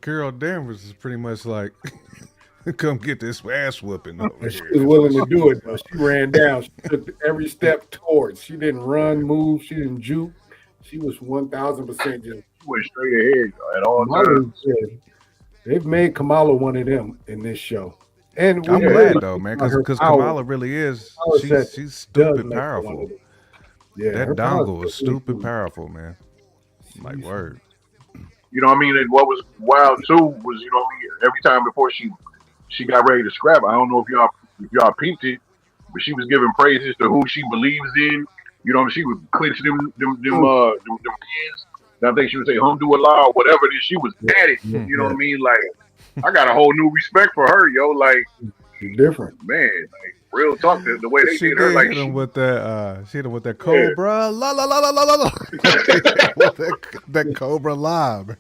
Carol Danvers is pretty much like, come get this ass whooping over She here. was willing to do it though. She ran down. She took every step towards. She didn't run, move. She didn't juke. She was 1,000% just. She went straight ahead at all times. They've made Kamala one of them in this show. And I'm glad though, man, because Kamala really is. She's stupid powerful. Yeah, that dongle is stupid powerful, man. Like word. You know what I mean? And what was wild too was, you know what I mean, every time before she got ready to scrap, I don't know if y'all peeped it, but she was giving praises to who she believes in. You know, she would clench them hands. And I think she would say Alhamdulillah or whatever it is. She was at it. You know what I mean? Like I got a whole new respect for her, yo. Like she's different, man. Like real talk, the way they she did her, like hit him with that. She hit him with that Cobra, la la la la la la. that Cobra lob.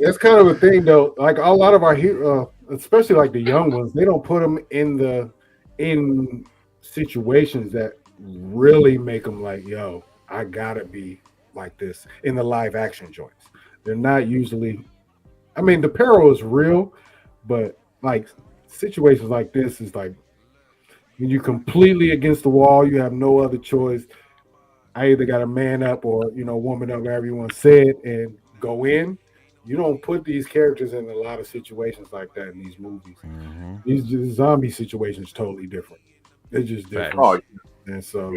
That's kind of a thing, though. Like a lot of our heroes, especially like the young ones, they don't put them in situations that really make them like, yo, I gotta be like this in the live action joints. They're not usually. I mean, the peril is real, but like situations like this is like when you're completely against the wall, you have no other choice. I either got to man up or, woman up, whatever you want to say it, and go in. You don't put these characters in a lot of situations like that in these movies. Mm-hmm. These zombie situations totally different. They're just different. Oh, and so,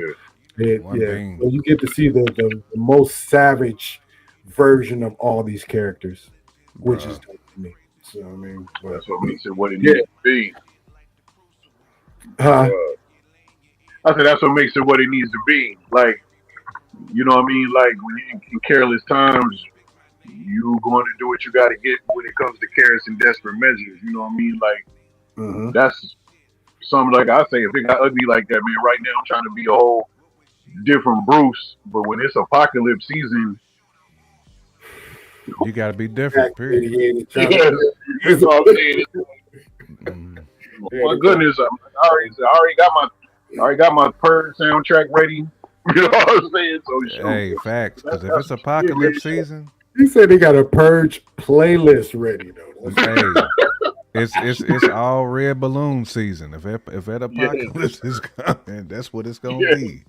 so Thing. you get to see the most savage version of all these characters, which is dope to me. So, I mean, that's what makes it what it needs to be. I said that's what makes it what it needs to be. Like, you know what I mean? Like, when you're in careless times, you going to do what you got to get when it comes to careless and desperate measures. You know what I mean? Like, that's something like I say, if it got ugly like that, man, right now I'm trying to be a whole different Bruce. But when it's apocalypse season, you got to be different, period. That's all I'm saying. My goodness, I already got my Purge soundtrack ready. You know what I'm saying? So hey, facts. Because if it's apocalypse season, he said they got a Purge playlist ready though. hey, it's all red balloon season. If that Yeah, apocalypse is coming, that's what it's gonna yeah. be.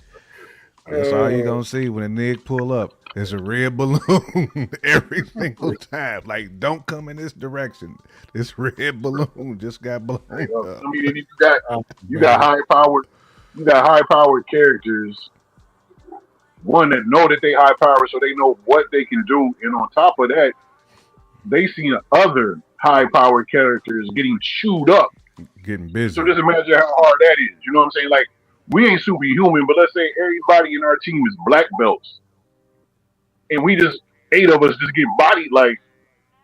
That's all you gonna see when a nigga pull up. It's a red balloon every single time. Like, don't come in this direction. This red balloon just got blown up. I mean, and Oh, you got man. high powered characters. One that know that they high powered, so they know what they can do, and on top of that, they seen other high powered characters getting chewed up. Getting So busy. just imagine how hard that is. You know what I'm saying? Like we ain't superhuman, but let's say everybody in our team is black belts, and we just 8 of us just get bodied. Like,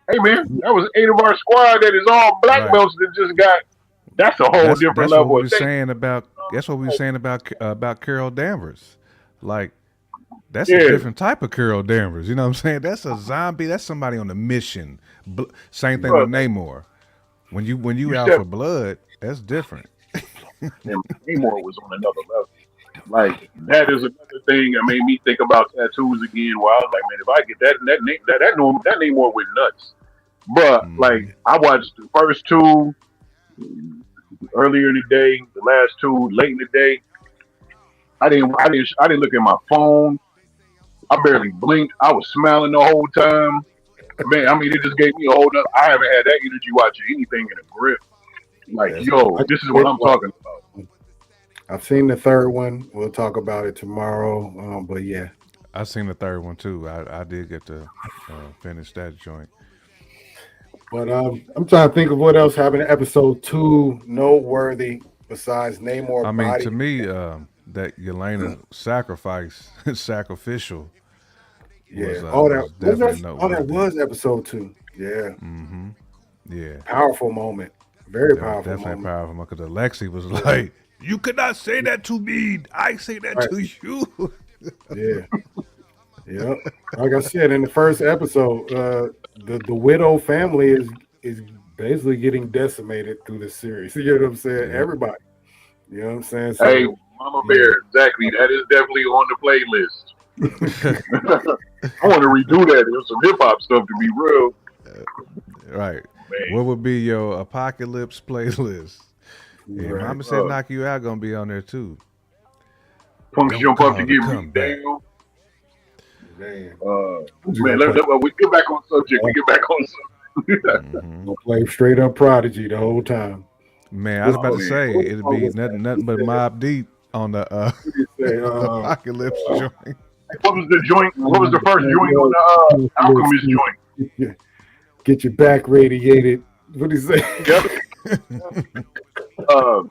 hey man, that was 8 of our squad that is all black Right. belts that just got. That's a whole different That's what level we of were thing. saying about. That's what we were saying about Carol Danvers. Like, that's a Yeah, different type of Carol Danvers. You know what I'm saying? That's a zombie. That's somebody on a mission. Same thing bro. with Namor. When you You out step. for blood, that's different. And Namor was on another level. Like that is another thing that made me think about tattoos again. Where I was like, man, if I get that Namor went nuts. But Hmm. like, I watched the first two earlier in the day, the last two late in the day. I didn't look at my phone. I barely blinked. I was smiling the whole time. Man, I mean, it just gave me a whole nother. I haven't had that energy watching anything in a grip. Like, That's yo, I this is what did I'm watch talking about. it. I've seen the third one. We'll talk about it tomorrow. But yeah, I seen the third one too. I did get to finish that joint. but I'm trying to think of what else happened in episode 2 noteworthy besides I Namor mean, to body. me, that Yelena sacrifice, sacrificial, Yeah. was definitely That noteworthy. was episode 2. Yeah. Hmm. Yeah, Powerful moment. Very that was powerful definitely moment. powerful because Alexi was like, "You could not say that to me. I say that Right. to you." Yeah. Yep. Like I said in the first episode, the widow family is basically getting decimated through this series. You know what I'm saying? Yep. Everybody. You know what I'm saying? Hey, So Mama yeah. Bear, exactly. That is definitely on the playlist. I want to redo that. There's some hip hop stuff to be real, Right. man. What would be your apocalypse playlist? Yeah, Right. Mama said Uh, knock you out gonna be on there too. Punks Don't jump up to call to get come beat back. down. Man. I'm just Man, gonna play we get back on subject. We get back on subject. Hmm. gonna play straight up prodigy the whole time. Man, I was What about Oh to song, man, say what it'd song be was that? nothing but Mob Deep on the What did he say? apocalypse joint. what was the joint? What was the first joint on the Alchemist joint? get your back radiated. What did he say? Yep. Uh,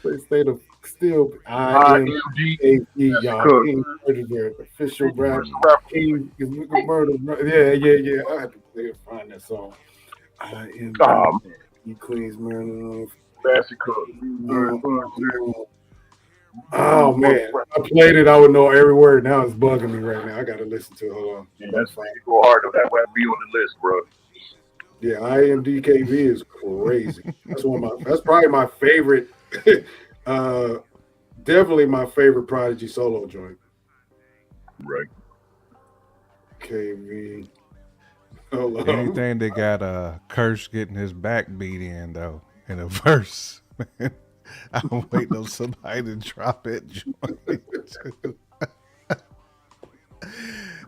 They say the still IMG IMAP, y'all. Cook. King Murder, official rap. First rapper. King is murder. Yeah. I have to play and find that song. IMAP, Oh man, Queens Murder. Classic Cook. Oh man, I played it. I would know every word. Now it's bugging me right now. I gotta listen to it. Hold on. Yeah, that's go hard to have that be on the list, bro. Yeah, IMDKV is crazy. That's probably my favorite. uh, definitely my favorite Prodigy solo joint. Right. KV. Hold on. Anything that got Curse getting his back beat in though in a verse. Man, I'm waiting on somebody to drop that joint.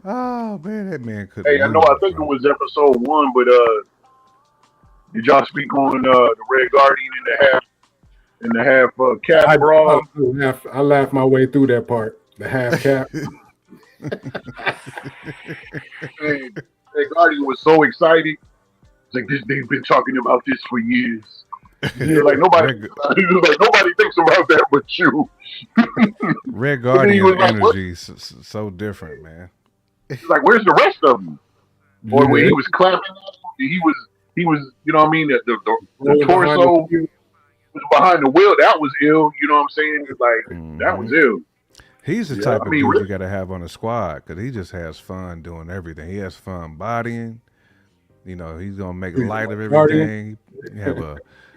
Oh man, that man couldn't Hey, I know. lose, I think it bro. was episode 1, but did y'all speak on the Red Guardian and the half cap brawl? I laughed my way through that part. The half cap. And Red Guardian was so excited. It's like they've been talking about this for years. Yeah, Like nobody, Red, like nobody thinks about that but you. Red But then he Guardian was like, "What?" energy so different, man. He's like, "Where's the rest of them?" Or when yeah. he was clapping, at him, he was, you know what I mean? The Rolling behind torso the- was behind the wheel. That was ill. You know what I'm saying? Like that was ill. He's the Yeah, type I of mean, dude really- you got to have on the squad because he just has fun doing everything. He has fun bodying. You know, he's gonna make light of everything. You have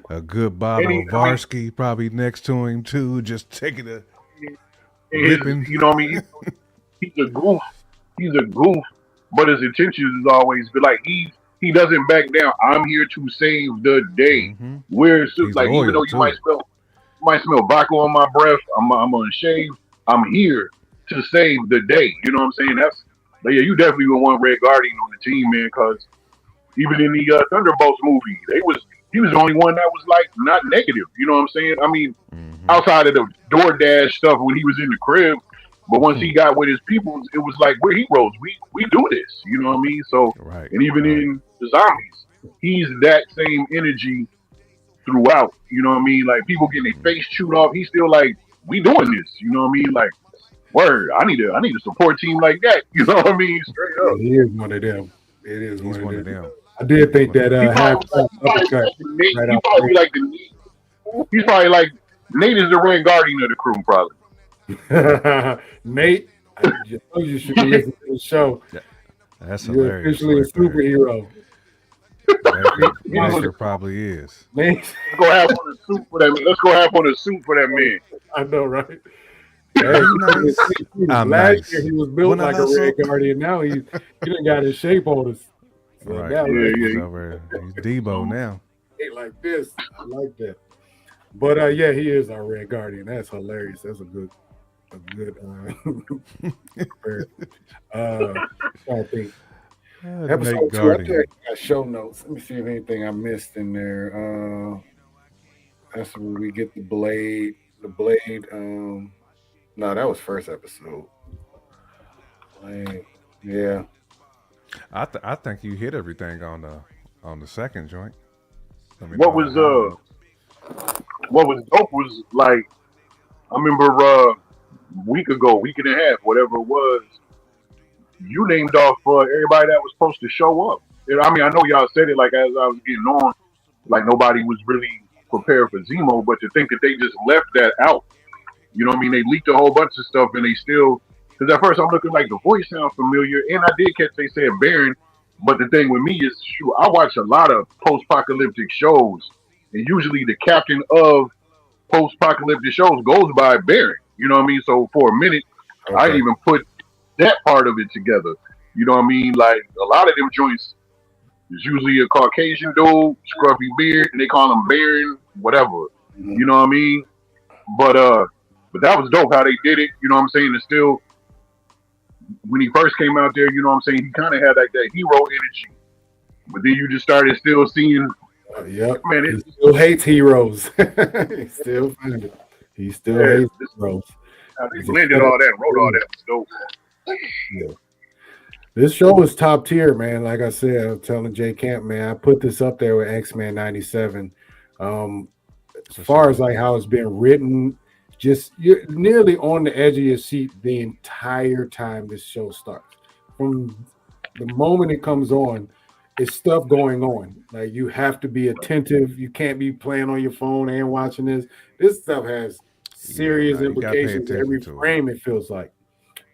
a good bottle Any- of Varsky probably next to him too, just taking a His- ripping. you know what I mean? He's a goof. He's a goof, but his intentions is always be like he's he doesn't back down. I'm here to save the day. Mm-hmm. We're He's like, even loyal though too. you might smell vodka on my breath. I'm unshaved. I'm here to save the day. You know what I'm saying? But yeah, you definitely would want Red Guardian on the team, man, because even in the Thunderbolts movie, he was the only one that was like not negative. You know what I'm saying? I mean, Mm-hmm. outside of the DoorDash stuff when he was in the crib, but once he got with his people, it was like we're heroes. We do this. You know what I mean? So, Right. and even Right. in the zombies, he's that same energy throughout. You know what I mean? Like people getting their face chewed off, he's still like, we doing this. You know what I mean? Like, word, I need a support team like that. You know what I mean? Straight Yeah, up. he is one of them. It is He's one of one of them. them. I did He's think one of that them. He uppercut probably like the Nate. right He out probably be like the Nate. He's probably like Nate is the Red Guardian of the crew, probably. the Nate, you know you should be listening to the show. Yeah, that's You're hilarious officially a right there. superhero. Let's Maker probably is. Nate, go half on a suit for that man. Let's go half on a suit for that man. I know, right? Be Hey, nice. I'm last year nice. he was built Wanna like a hustle? Red Guardian. Now he done got his shape on us. So Right, now right. Yeah, He's yeah. over. He's Debo now. he like this. I like that. But yeah, he is our Red Guardian. That's hilarious. That's a good I think Nate episode 2. I think Guardian. I got show notes. Let me see if anything I missed in there. That's where we get the blade. The blade. No, that was first episode. Blade. Yeah. I think you hit everything on the second joint. Let me know What how was high you. what was dope was like I remember week and a half, whatever it was, you named off everybody that was supposed to show up. And, I mean, I know y'all said it like as I was getting on, like nobody was really prepared for Zemo, but to think that they just left that out, you know what I mean? They leaked a whole bunch of stuff and they still, because at first I'm looking like the voice sounds familiar, and I did catch they said Baron, but the thing with me is, shoot, I watch a lot of post-apocalyptic shows, and usually the captain of post-apocalyptic shows goes by Baron. You know what I mean? So for a minute, I didn't Okay. even put that part of it together. You know what I mean? Like a lot of them joints is usually a Caucasian dude, scruffy beard, and they call him Baron, whatever. Mhm. You know what I mean? But uh, but that was dope how they did it. You know what I'm saying? And still, when he first came out there, you know what I'm saying? He kind of had like that hero energy. But then you just started still seeing, Yep. man, He still hates heroes. He still finds it. He still hates this, heroes. how they He's a blended all that, wrote all that. Was dope. Yeah. This show is top tier, man. Like I said, I'm telling Jay Camp, man, I put this up there with X-Men 97. As For far sure. as like how it's been written, just you're nearly on the edge of your seat the entire time this show starts. From the moment it comes on, it's stuff going on. Like you have to be attentive. You can't be playing on your phone and watching this. This stuff has Yeah, serious nah, you gotta pay implications attention every to it. frame, it feels like.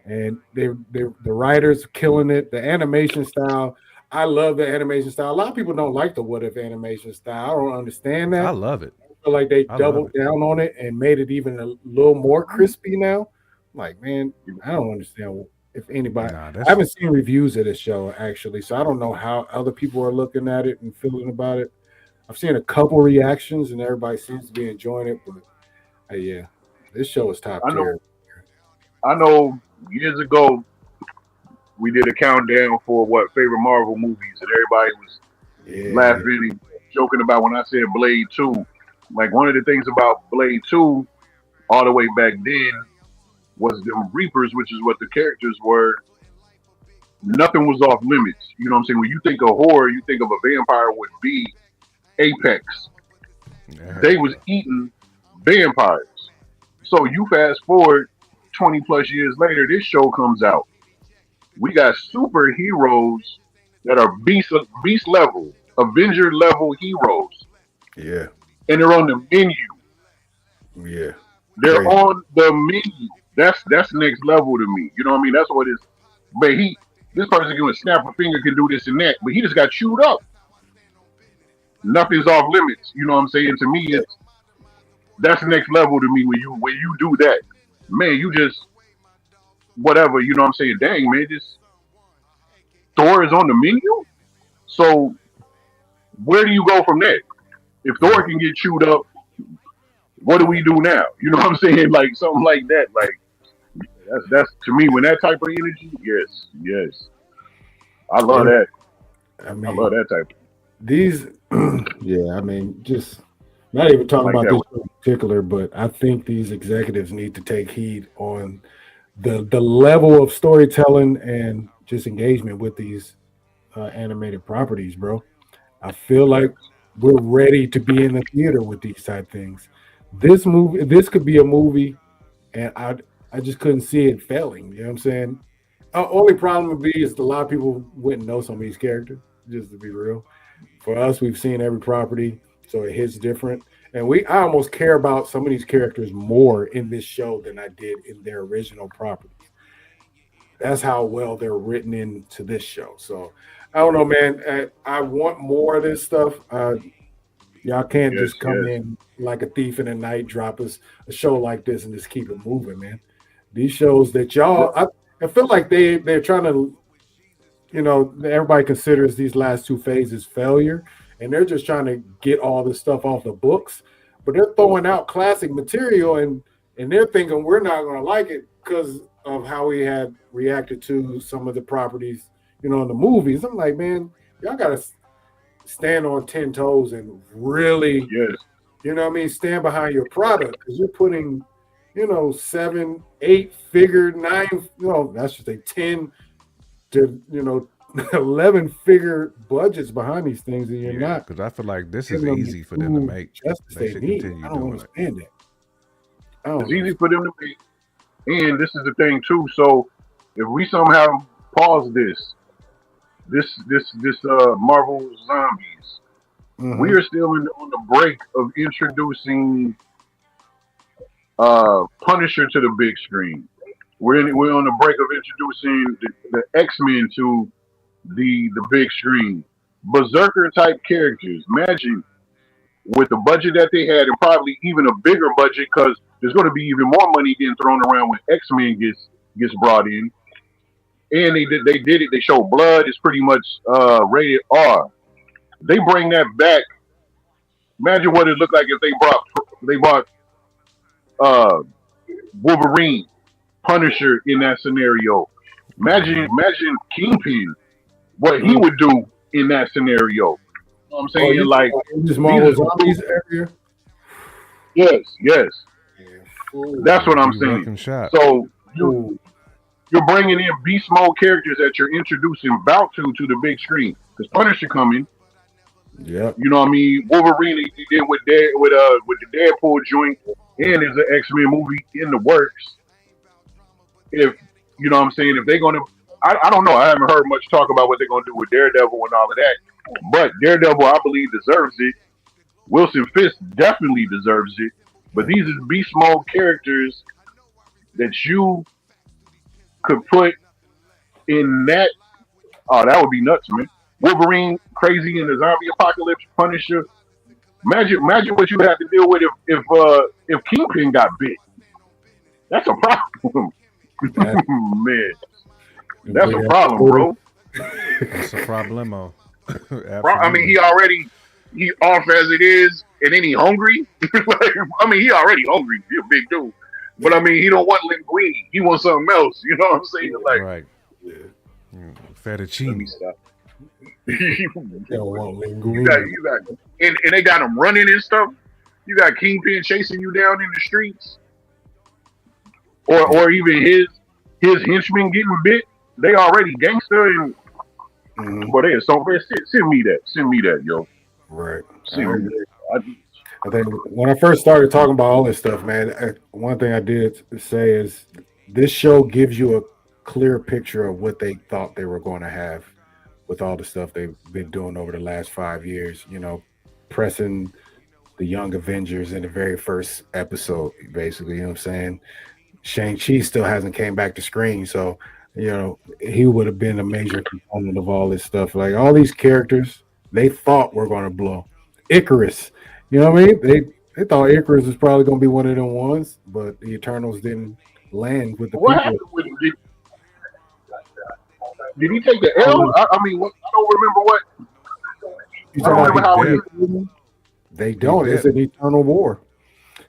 And they the writers killing it. The animation style, I love the animation style. A lot of people don't like the what if animation style. I don't understand I that. love it. I feel like they I love doubled it. down on it and made it even a little more crispy now. Like, man, I don't understand if anybody. Nah, I that's haven't seen reviews of this show actually, so I don't know how other people are looking at it and feeling about it. I've seen a couple reactions and everybody seems to be enjoying it, but yeah, this show is top I know, tier. I know. Years ago, we did a countdown for what favorite Marvel movies, and everybody was Yeah, laughing and joking about when I said Blade 2. Like one of the things about Blade 2, all the way back then, was them Reapers, which is what the characters were. Nothing was off limits. You know what I'm saying? When you think of horror, you think of a vampire would be Apex. yeah. They was eating vampires. So you fast forward 20 plus years later, this show comes out. We got superheroes that are beast level, Avenger level heroes, yeah, and they're on the menu. yeah. They're Crazy. on the menu. That's next level to me. You know what I mean? That's what it is. But this person can snap a finger, can do this and that, but he just got chewed up. Nothing's off limits. You know what I'm saying? To me, Yeah. that's next level to me when you do that. Man, you just whatever. You know what I'm saying? Dang man, just Thor is on the menu. So where do you go from there? If Thor can get chewed up, what do we do now? You know what I'm saying? Like something like that. Like that's to me when that type of energy. Yes, I love Yeah, that. I I love mean, that type. these, yeah, I mean, just not even talking Like about that. this in particular, but I think these executives need to take heed on the level of storytelling and just engagement with these animated properties, bro. I feel like Facts. we're ready to be in the theater with these type things. This could be a movie, and I just couldn't see it failing. You know what I'm saying? Only problem would be is a lot of people wouldn't know some of these characters. Just to be real, for us, we've seen every property, so it hits different. And I almost care about some of these characters more in this show than I did in their original properties. That's how well they're written into this show. So I don't know, man. I want more of this stuff. Y'all can't Yes, just come yes. in like a thief in the night, drop us a show like this, and just keep it moving, man. These shows that y'all, I feel like they're trying to, everybody considers these last two phases failure, and they're just trying to get all this stuff off the books. But they're throwing out classic material, and they're thinking we're not going to like it because of how we had reacted to some of the properties, in the movies. I'm like, man, y'all got to stand on 10 toes and really, Yes. stand behind your product because you're putting, seven, eight figure, nine, that's just a 10 to, 11 figure budgets behind these things, and you're Yeah, not because I feel like this is giving them the easy for them to true make. justice They they should need. continue I don't doing it. understand that. I It's don't easy understand. for them to make. And this is the thing too. So if we somehow pause this Marvel Zombies, we Mm-hmm. are still on the break of introducing Punisher to the big screen. We're on the break of introducing the X-Men to the big screen. Berserker type characters. Imagine with the budget that they had, and probably even a bigger budget, because there's going to be even more money getting thrown around when X-Men gets brought in. And they did it. They show blood. It's pretty much rated R. They bring that back. Imagine what it looked like if they brought uh, Wolverine, Punisher in that scenario. Imagine Kingpin, what he Mm. would do in that scenario. You know what I'm Oh, saying? you Like talking about this these Marvel are Zombies area? yes. Yeah. That's It'll what I'm be saying. wrecking shop. So Ooh. you're bringing in beast mode characters that you're introducing about to the big screen. Because Punisher coming, Yep. you know what I mean? Wolverine he did with the Deadpool joint, and there's an X-Men movie in the works. If you know what I'm saying, if they're gonna, I don't know. I haven't heard much talk about what they're gonna do with Daredevil and all of that. But Daredevil, I believe, deserves it. Wilson Fisk definitely deserves it. But these are beast mode characters that you could put in that. Oh, that would be nuts, man. Wolverine, crazy in the zombie apocalypse, Punisher. Imagine what you have to deal with if Kingpin got bit. That's a problem, That man. That's big a ass problem, story. bro. It's a problemo. I mean, Absolutely. he off as it is, and then he hungry. Like, I mean, he already hungry. He a big dude, but I mean, he don't want linguine. He wants something else. You know what I'm saying? Like, Right. Yeah. let me Fettuccine. stop. They don't want linguine. you got, and they got him running and stuff. You got Kingpin chasing you down in the streets, or even his henchmen getting bit. They already gangster, and Mhm. but they so man, send me that. Send me that, yo. Right. I Send me agree. that. I think when I first started talking about all this stuff, man, one thing I did say is this show gives you a clear picture of what they thought they were going to have with all the stuff they've been doing over the last 5 years. Pressing the Young Avengers in the very first episode, basically. You know what I'm saying? Shang-Chi still hasn't came back to screen, so he would have been a major component of all this stuff. Like all these characters, they thought were going to blow. Icarus, you know what I mean? They thought Icarus was probably going to be one of them ones, but the Eternals didn't land with the What people. happened with him? Did he take the I don't L? know. I mean, I don't remember what. You I don't talking remember about how did. they don't. It's did. an eternal war.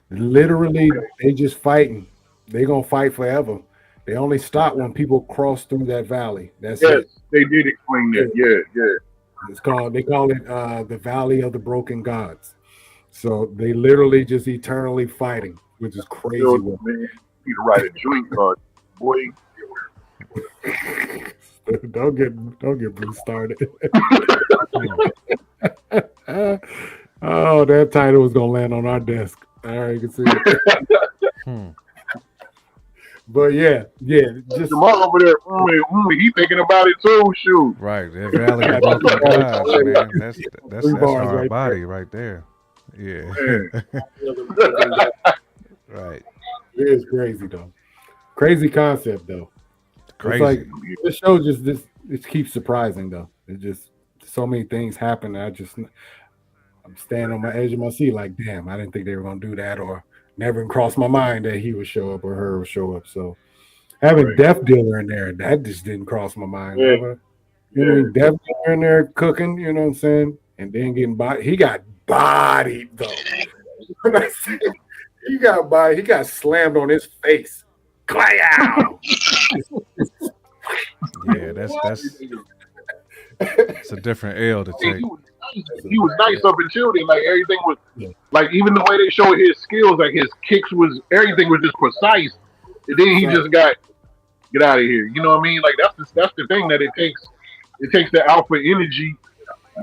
Literally, they just fighting. They gonna fight forever. They only stop when people cross through that valley. That's Yes, it. they did explain that. Yeah. It's called. They call it the Valley of the Broken Gods. So they literally just eternally fighting, which is crazy. Still, man, need to write a joint card, boy. Don't get Bruce started. Hmm. Oh, that title was gonna land on our desk. All right, you can see it. Hmm. But yeah, just Jamal over there, he thinking about it too. Shoot. Right, that Valley yeah, of Broken Gods, man. That's three bars hard right body right there. Yeah. Man. there. Right. It is crazy though. Crazy concept though. It's like Crazy. this show just this it keeps surprising though. It just so many things happen. I'm standing on my edge of my seat like, damn, I didn't think they were gonna do that, or never crossed my mind that he would show up or her would show up. So having Right. Death Dealer in there, that just didn't cross my mind. Yeah. You know, Death Dealer in there cooking, you know what I'm saying? And then getting bodied. He got bodied though. When I say he got bodied, he got slammed on his face. Clow! Yeah, that's a different L to take. He was nice up until then. Like everything was, Yeah. like even the way they showed his skills, like his kicks was everything was just precise. And then he just got get out of here. You know what I mean? Like that's the thing that it takes. It takes the alpha energy.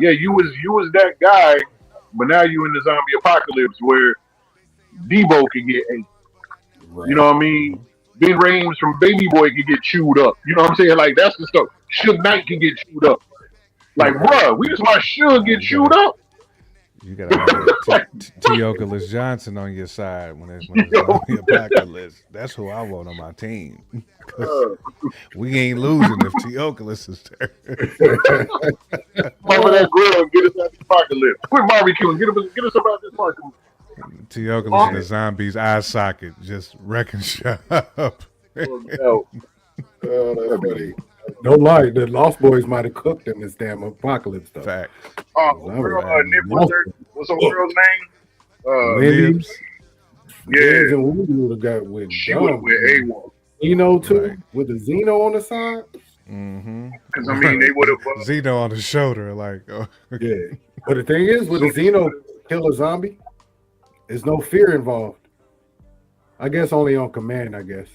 Yeah, you was that guy, but now you in the zombie apocalypse where Debo can get ate. Right. You know what I mean? Ben Rames from Baby Boy can get chewed up. You know what I'm saying? Like that's the stuff. Suge Knight can get chewed up. Like, bruh, we just want Suge get chewed up. You gotta have Teoculus Johnson on your side when it's zombie apocalypse. That's who I want on my team. 'Cause we ain't losing if Teoculus is there. Remember that grill and get us out the apocalypse. Quit barbecuing. Get us about this apocalypse. Teoculus in the zombie's eye socket just wrecking shop. No. That's funny. Don't lie, the Lost Boys might have cooked in this damn apocalypse stuff. Fact. Girl, Nip, what's her girl's name? Wendy, Libs. Yeah, Liz and Wendy would have got with she would have with A1. Zeno too, Right. with the Zeno on the side. Mm-hmm. Because, I mean, they would have. Zeno on the shoulder, like, oh. Yeah, but the thing is, with the Zeno kill a zombie, there's no fear involved. I guess only on command. I guess.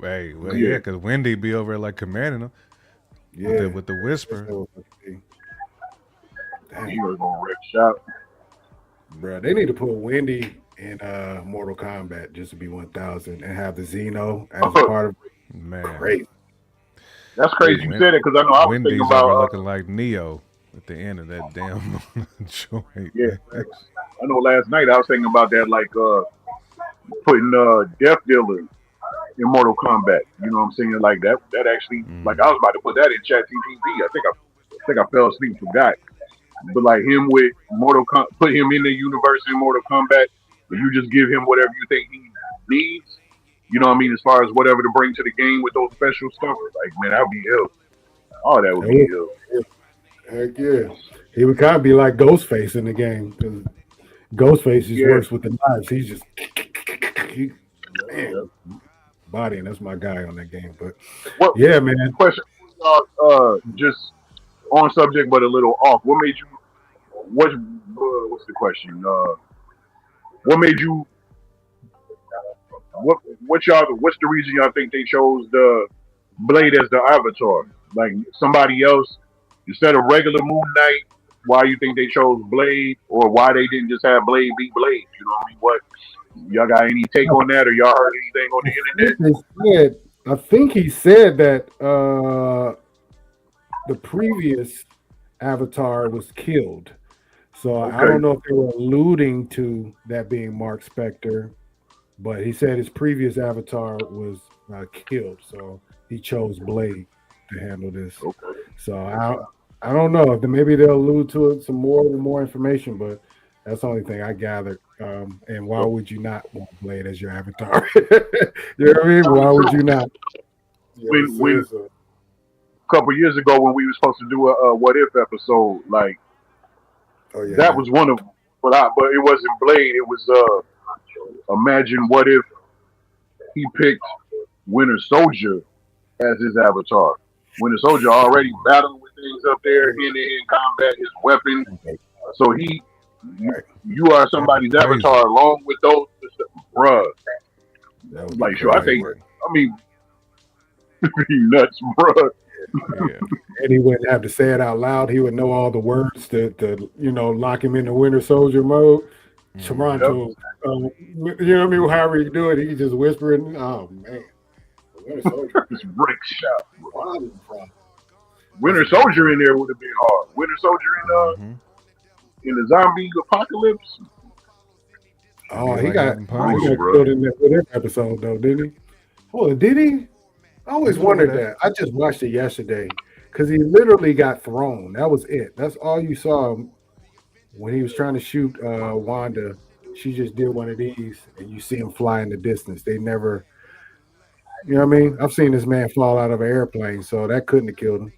Hey, well, yeah, because Wendy be over there like commanding them Yeah, with the whisper. He was going to wreck shop. Bro, they need to put Wendy in Mortal Kombat just to be 1000 and have the Zeno as a part of it. Man, Great. That's crazy you said it because I know I was Wendy's thinking over about. looking like Neo at the end of that damn joint. Yeah, I know last night I was thinking about that, like putting Death Dealer in Mortal Kombat. You know what I'm saying? Like that actually, like I was about to put that in ChatGPT. I think I fell asleep, forgot. But like him with put him in the universe in Mortal Kombat, and you just give him whatever you think he needs. You know what I mean? As far as whatever to bring to the game with those special stuff, like man, that would be ill. Oh, that would be ill. Heck yeah. He would kind of be like Ghostface in the game because Ghostface just works with the knives. He's just body, and that's my guy on that game. But yeah, man. Question, just on subject but a little off. What made you? What's the question? What made you? What's the reason y'all think they chose the Blade as the avatar? Like somebody else instead of regular Moon Knight? Why you think they chose Blade, or why they didn't just have Blade be Blade? You know what I mean? What y'all got any take on that, or y'all heard anything on the internet? I think he said that the previous avatar was killed. So I don't know if they were alluding to that being Mark Spector, but he said his previous avatar was killed. So he chose Blade to handle this. Okay. So I don't know. Maybe they'll allude to it some more information, but that's the only thing I gathered. And why would you not want Blade as your avatar? You know what I mean? Why would you not? When a couple years ago when we were supposed to do a what if episode, like Oh yeah. That was one of them. But it wasn't Blade. It was imagine what if he picked Winter Soldier as his avatar. Winter Soldier already battling with things up there, hand-to-hand combat, his weapon. So you are That'd be somebody's crazy. avatar along with those, bruh. That would be Like, sure, I think. crazy. I mean, you nuts, bruh. Yeah. And he wouldn't have to say it out loud. He would know all the words to lock him into Winter Soldier mode. Mhm. Toronto, you know what I mean? However you do it, he just whispering. Oh man, Winter Soldier. This brick shot. From. Winter Soldier in there would have been hard. Winter Soldier Mhm. in the zombie apocalypse. Oh, Be he like got having he Punisher. got bro. killed in that with that episode though, didn't he? Oh, did he? I always He was wondered there. that. I just watched it yesterday because he literally got thrown. That was it. That's all you saw when he was trying to shoot Wanda. She just did one of these, and you see him fly in the distance. They never, you know what I mean? I've seen this man fall out of an airplane, so that couldn't have killed him.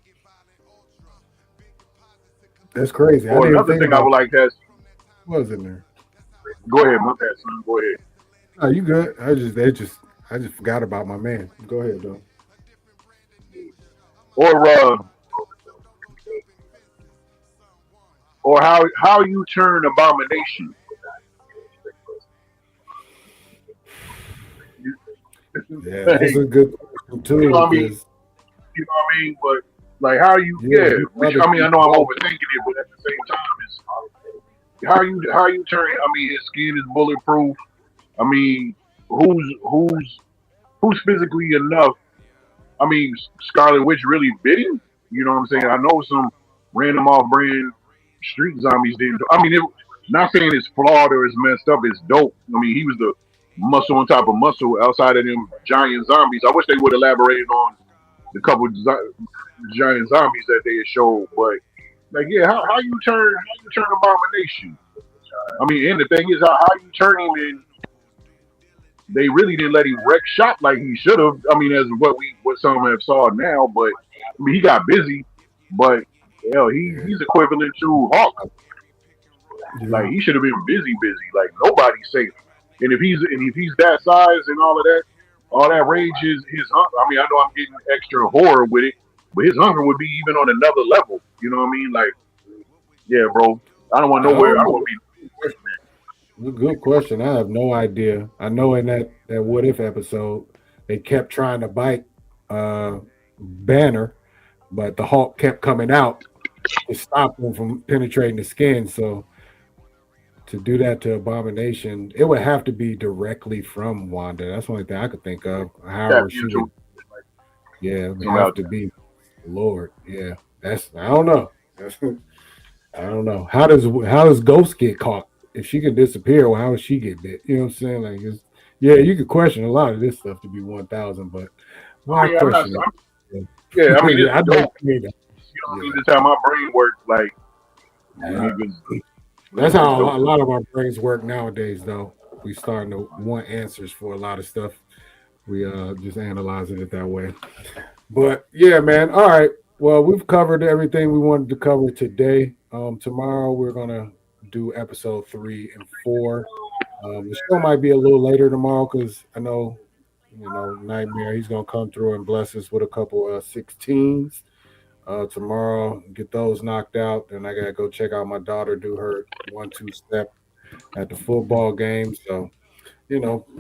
That's crazy. I Or didn't even another think thing I about would like to ask. what was in there. Go ahead, my bad, son. Go ahead. Oh, you good? I just forgot about my man. Go ahead, though. Or how you turn Abomination. Yeah, Hey, that's a good question you know too what I mean? because You know what I mean? But like, how you? yeah, Yeah. you Which other I mean, I know I'm people. overthinking it, but at the same time, it's how you turn. I mean, his skin is bulletproof. I mean, who's physically enough? I mean, Scarlet Witch really bit him. You know what I'm saying? I know some random off-brand street zombies didn't. I mean, not saying it's flawed or it's messed up. It's dope. I mean, he was the muscle on top of muscle outside of them giant zombies. I wish they would elaborate on the couple giant zombies that they had showed. But like, yeah, how you turn Abomination? I mean, and the thing is, how you turn him in? They really didn't let him wreck shop like he should have. I mean, as what some have saw now, but I mean, he got busy, but hell, Yeah, he's equivalent to Hawk. Like yeah. he should have been busy. Like nobody's safe. And if he's that size and all that rage is his hunger. I mean, I know I'm getting extra horror with it, but his hunger would be even on another level. You know what I mean? Like, yeah, bro. I don't want I nowhere. don't I don't know. want to be. Good question. I have no idea. I know in that what if episode, they kept trying to bite Banner, but the Hulk kept coming out to stop him from penetrating the skin. So to do that to Abomination, it would have to be directly from Wanda. That's the only thing I could think of. Tap However, she into would, yeah, it would him have out to be Lord. Yeah, that's I don't know. I don't know. How does Ghost get caught? If she can disappear, well, how does she get bit? You know what I'm saying? Like, yeah, you could question a lot of this stuff to be 1,000, but I why mean, I'm not. question it? Yeah, I mean, Yeah, it's I don't. dope. Yeah, You know what I yeah, mean? This how my brain works. Like, yeah. niggas, That's it's how dope. a lot of our brains work nowadays. Though we starting to want answers for a lot of stuff. We just analyzing it that way. But yeah, man. All right. Well, we've covered everything we wanted to cover today. Tomorrow we're gonna do episode 3 and 4. The show might be a little later tomorrow because I know, Nightmare. He's gonna come through and bless us with a couple 16s tomorrow. Get those knocked out. Then I gotta go check out my daughter do her 1-2 step at the football game. So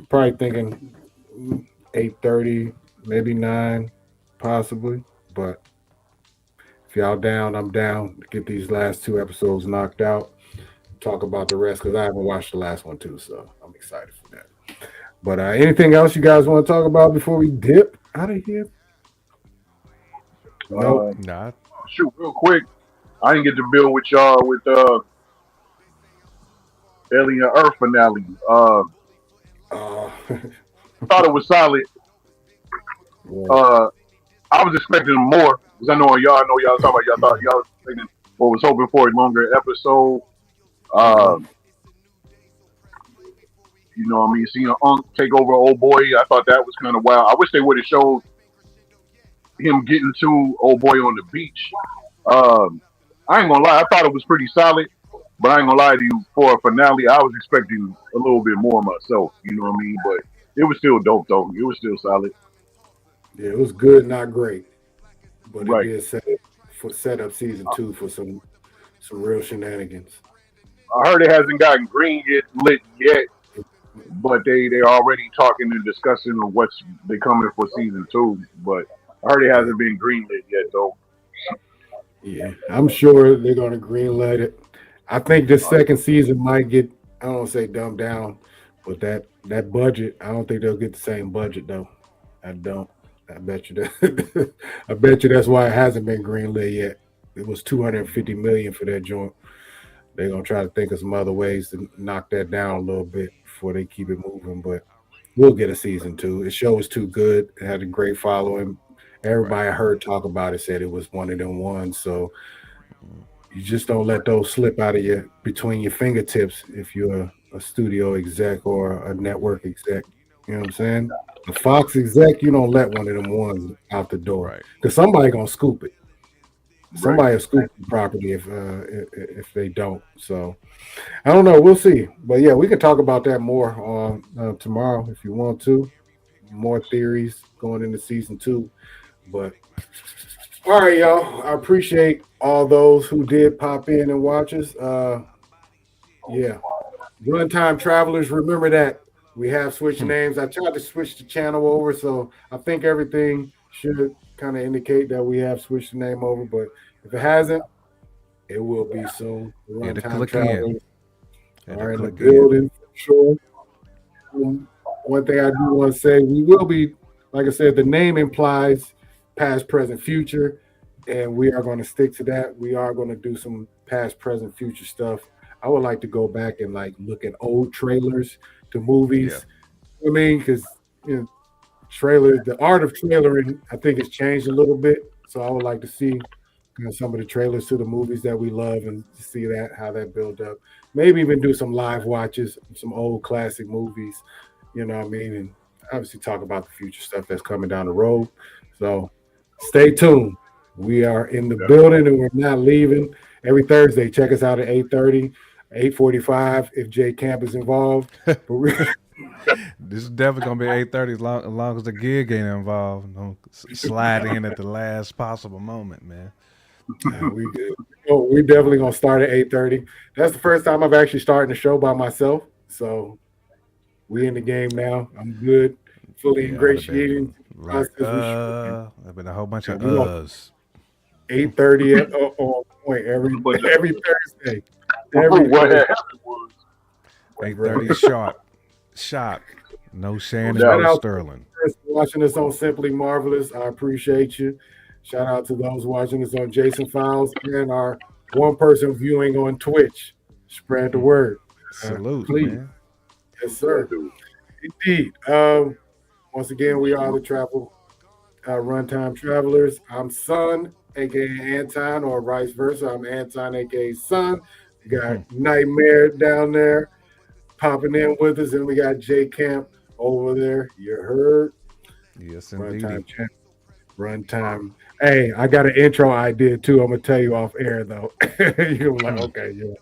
probably thinking 8:30, maybe 9, possibly. But if y'all down, I'm down to get these last 2 episodes knocked out. Talk about the rest because I haven't watched the last one too, so I'm excited for that. But anything else you guys want to talk about before we dip out of here? Nope. Nah. Shoot, real quick. I didn't get to build with y'all with Alien Earth finale. Uh, Thought it was solid. yeah. I was expecting more because I know y'all talking about y'all thought y'all was expecting or was hoping for a longer episode. Mhm. Um, you know what I mean? Seeing Unk take over old boy, I thought that was kind of wild. I wish they would have showed him getting to old boy on the beach. Um, I ain't gonna lie, I thought it was pretty solid, But I ain't gonna lie to you, for a finale, I was expecting a little bit more myself. You know what I mean? But it was still dope though. It was still solid. Yeah, it was good, not great, but it Right. did set up season two for some real shenanigans. I heard it hasn't gotten green yet, lit yet, but they already talking and discussing on what's they coming for season two. But I heard it Yeah, hasn't been green lit yet though. yeah, I'm sure they're gonna greenlight it. I think this second season might get, I don't say dumbed down, but that budget, I don't think they'll get the same budget though. I don't. I bet you that. I bet you that's why it hasn't been greenlit yet. It was 250 million for that joint. They're gonna try to think of some other ways to knock that down a little bit before they keep it moving. But we'll get a season two. The show was too good. It had a great following. Right. Everybody I heard talk about it said it was one of them ones. So you just don't let those slip out of your between your fingertips if you're a studio exec or a network exec. You know what I'm saying? The Fox exec, you don't let one of them ones out the door Right. because somebody gonna scoop it. Right. Somebody will scoop the property if they don't. So I don't know. We'll see. But yeah, we can talk about that more on tomorrow if you want to. More theories going into season two. But all right, y'all. I appreciate all those who did pop in and watch us. Yeah. Runtime Travelers, remember that. We have switched names. I tried to switch the channel over, so I think everything should kind of indicate that we have switched the name over. But if it hasn't, it will be soon. The Had to Runtime click in. Travelers Had are to in the click in. building for sure. One thing I do want to say, we will be, like I said, the name implies past, present, future, and we are going to stick to that. We are going to do some past, present, future stuff. I would like to go back and like look at old trailers to movies. I mean, because you know, trailers, the art of trailering, I think has changed a little bit. So I would like to see some of the trailers to the movies that we love and see that how that build up. Maybe even do some live watches, some old classic movies. You know what I mean? And obviously talk about the future stuff that's coming down the road. So stay tuned. We are in the building and we're not leaving. Every Thursday, check us out at 8:30, 8:45 if Jay Camp is involved. But This is definitely gonna be 8:30 as long as the gig ain't involved. Don't slide in at the last possible moment, man. we definitely gonna start at 8:30. That's the first time I've actually started the show by myself. So we in the game now. I'm good, fully Yeah, I'd have been ingratiating. like, I've been a whole bunch of We gonna- uhs. 8:30 on point every Thursday. What Thursday. happened was 8:30 sharp. No Shannon, Shout no out- Sterling. Watching us on Simply Marvelous, I appreciate you. Shout out to those watching us on Jason Files and our one person viewing on Twitch. Spread the word. Salute, please. man. Yes, sir. Indeed. Once again, we are the Runtime Travelers. I'm Son, aka Anton, or vice versa. I'm Anton, aka Son. We got Nightmare down there popping in with us, and we got J Camp over there. You heard? Yes, Runtime indeed. champ. Runtime. Hey, I got an intro idea too. I'm gonna tell you off air though. You're like, okay, yeah,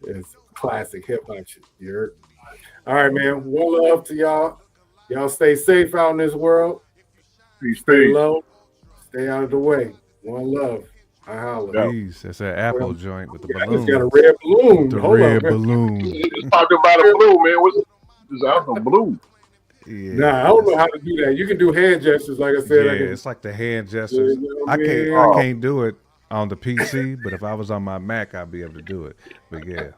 it's classic hip hop shit. You heard? All right, man. One love to y'all. Y'all stay safe out in this world. peace, Stay peace. low. Stay out of the way. One love. I holla. Yeah. Please, that's that Apple joint with the I just got a balloon. red balloon. The Hold red on. balloon. You just talked about a blue, man. What's this out of blue? Yeah, Nah, I don't know how to do that. You can do hand gestures, like I said. Yeah, I can, it's like the hand gestures. you know what I can't. mean? I can't do it on the PC, but if I was on my Mac, I'd be able to do it. But yeah,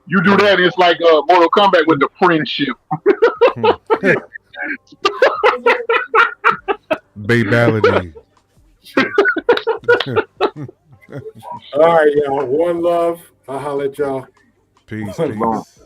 You do that, it's like Mortal Kombat with the friendship. Babality. All right, y'all. One love. I'll holler at y'all. Peace, Long. peace.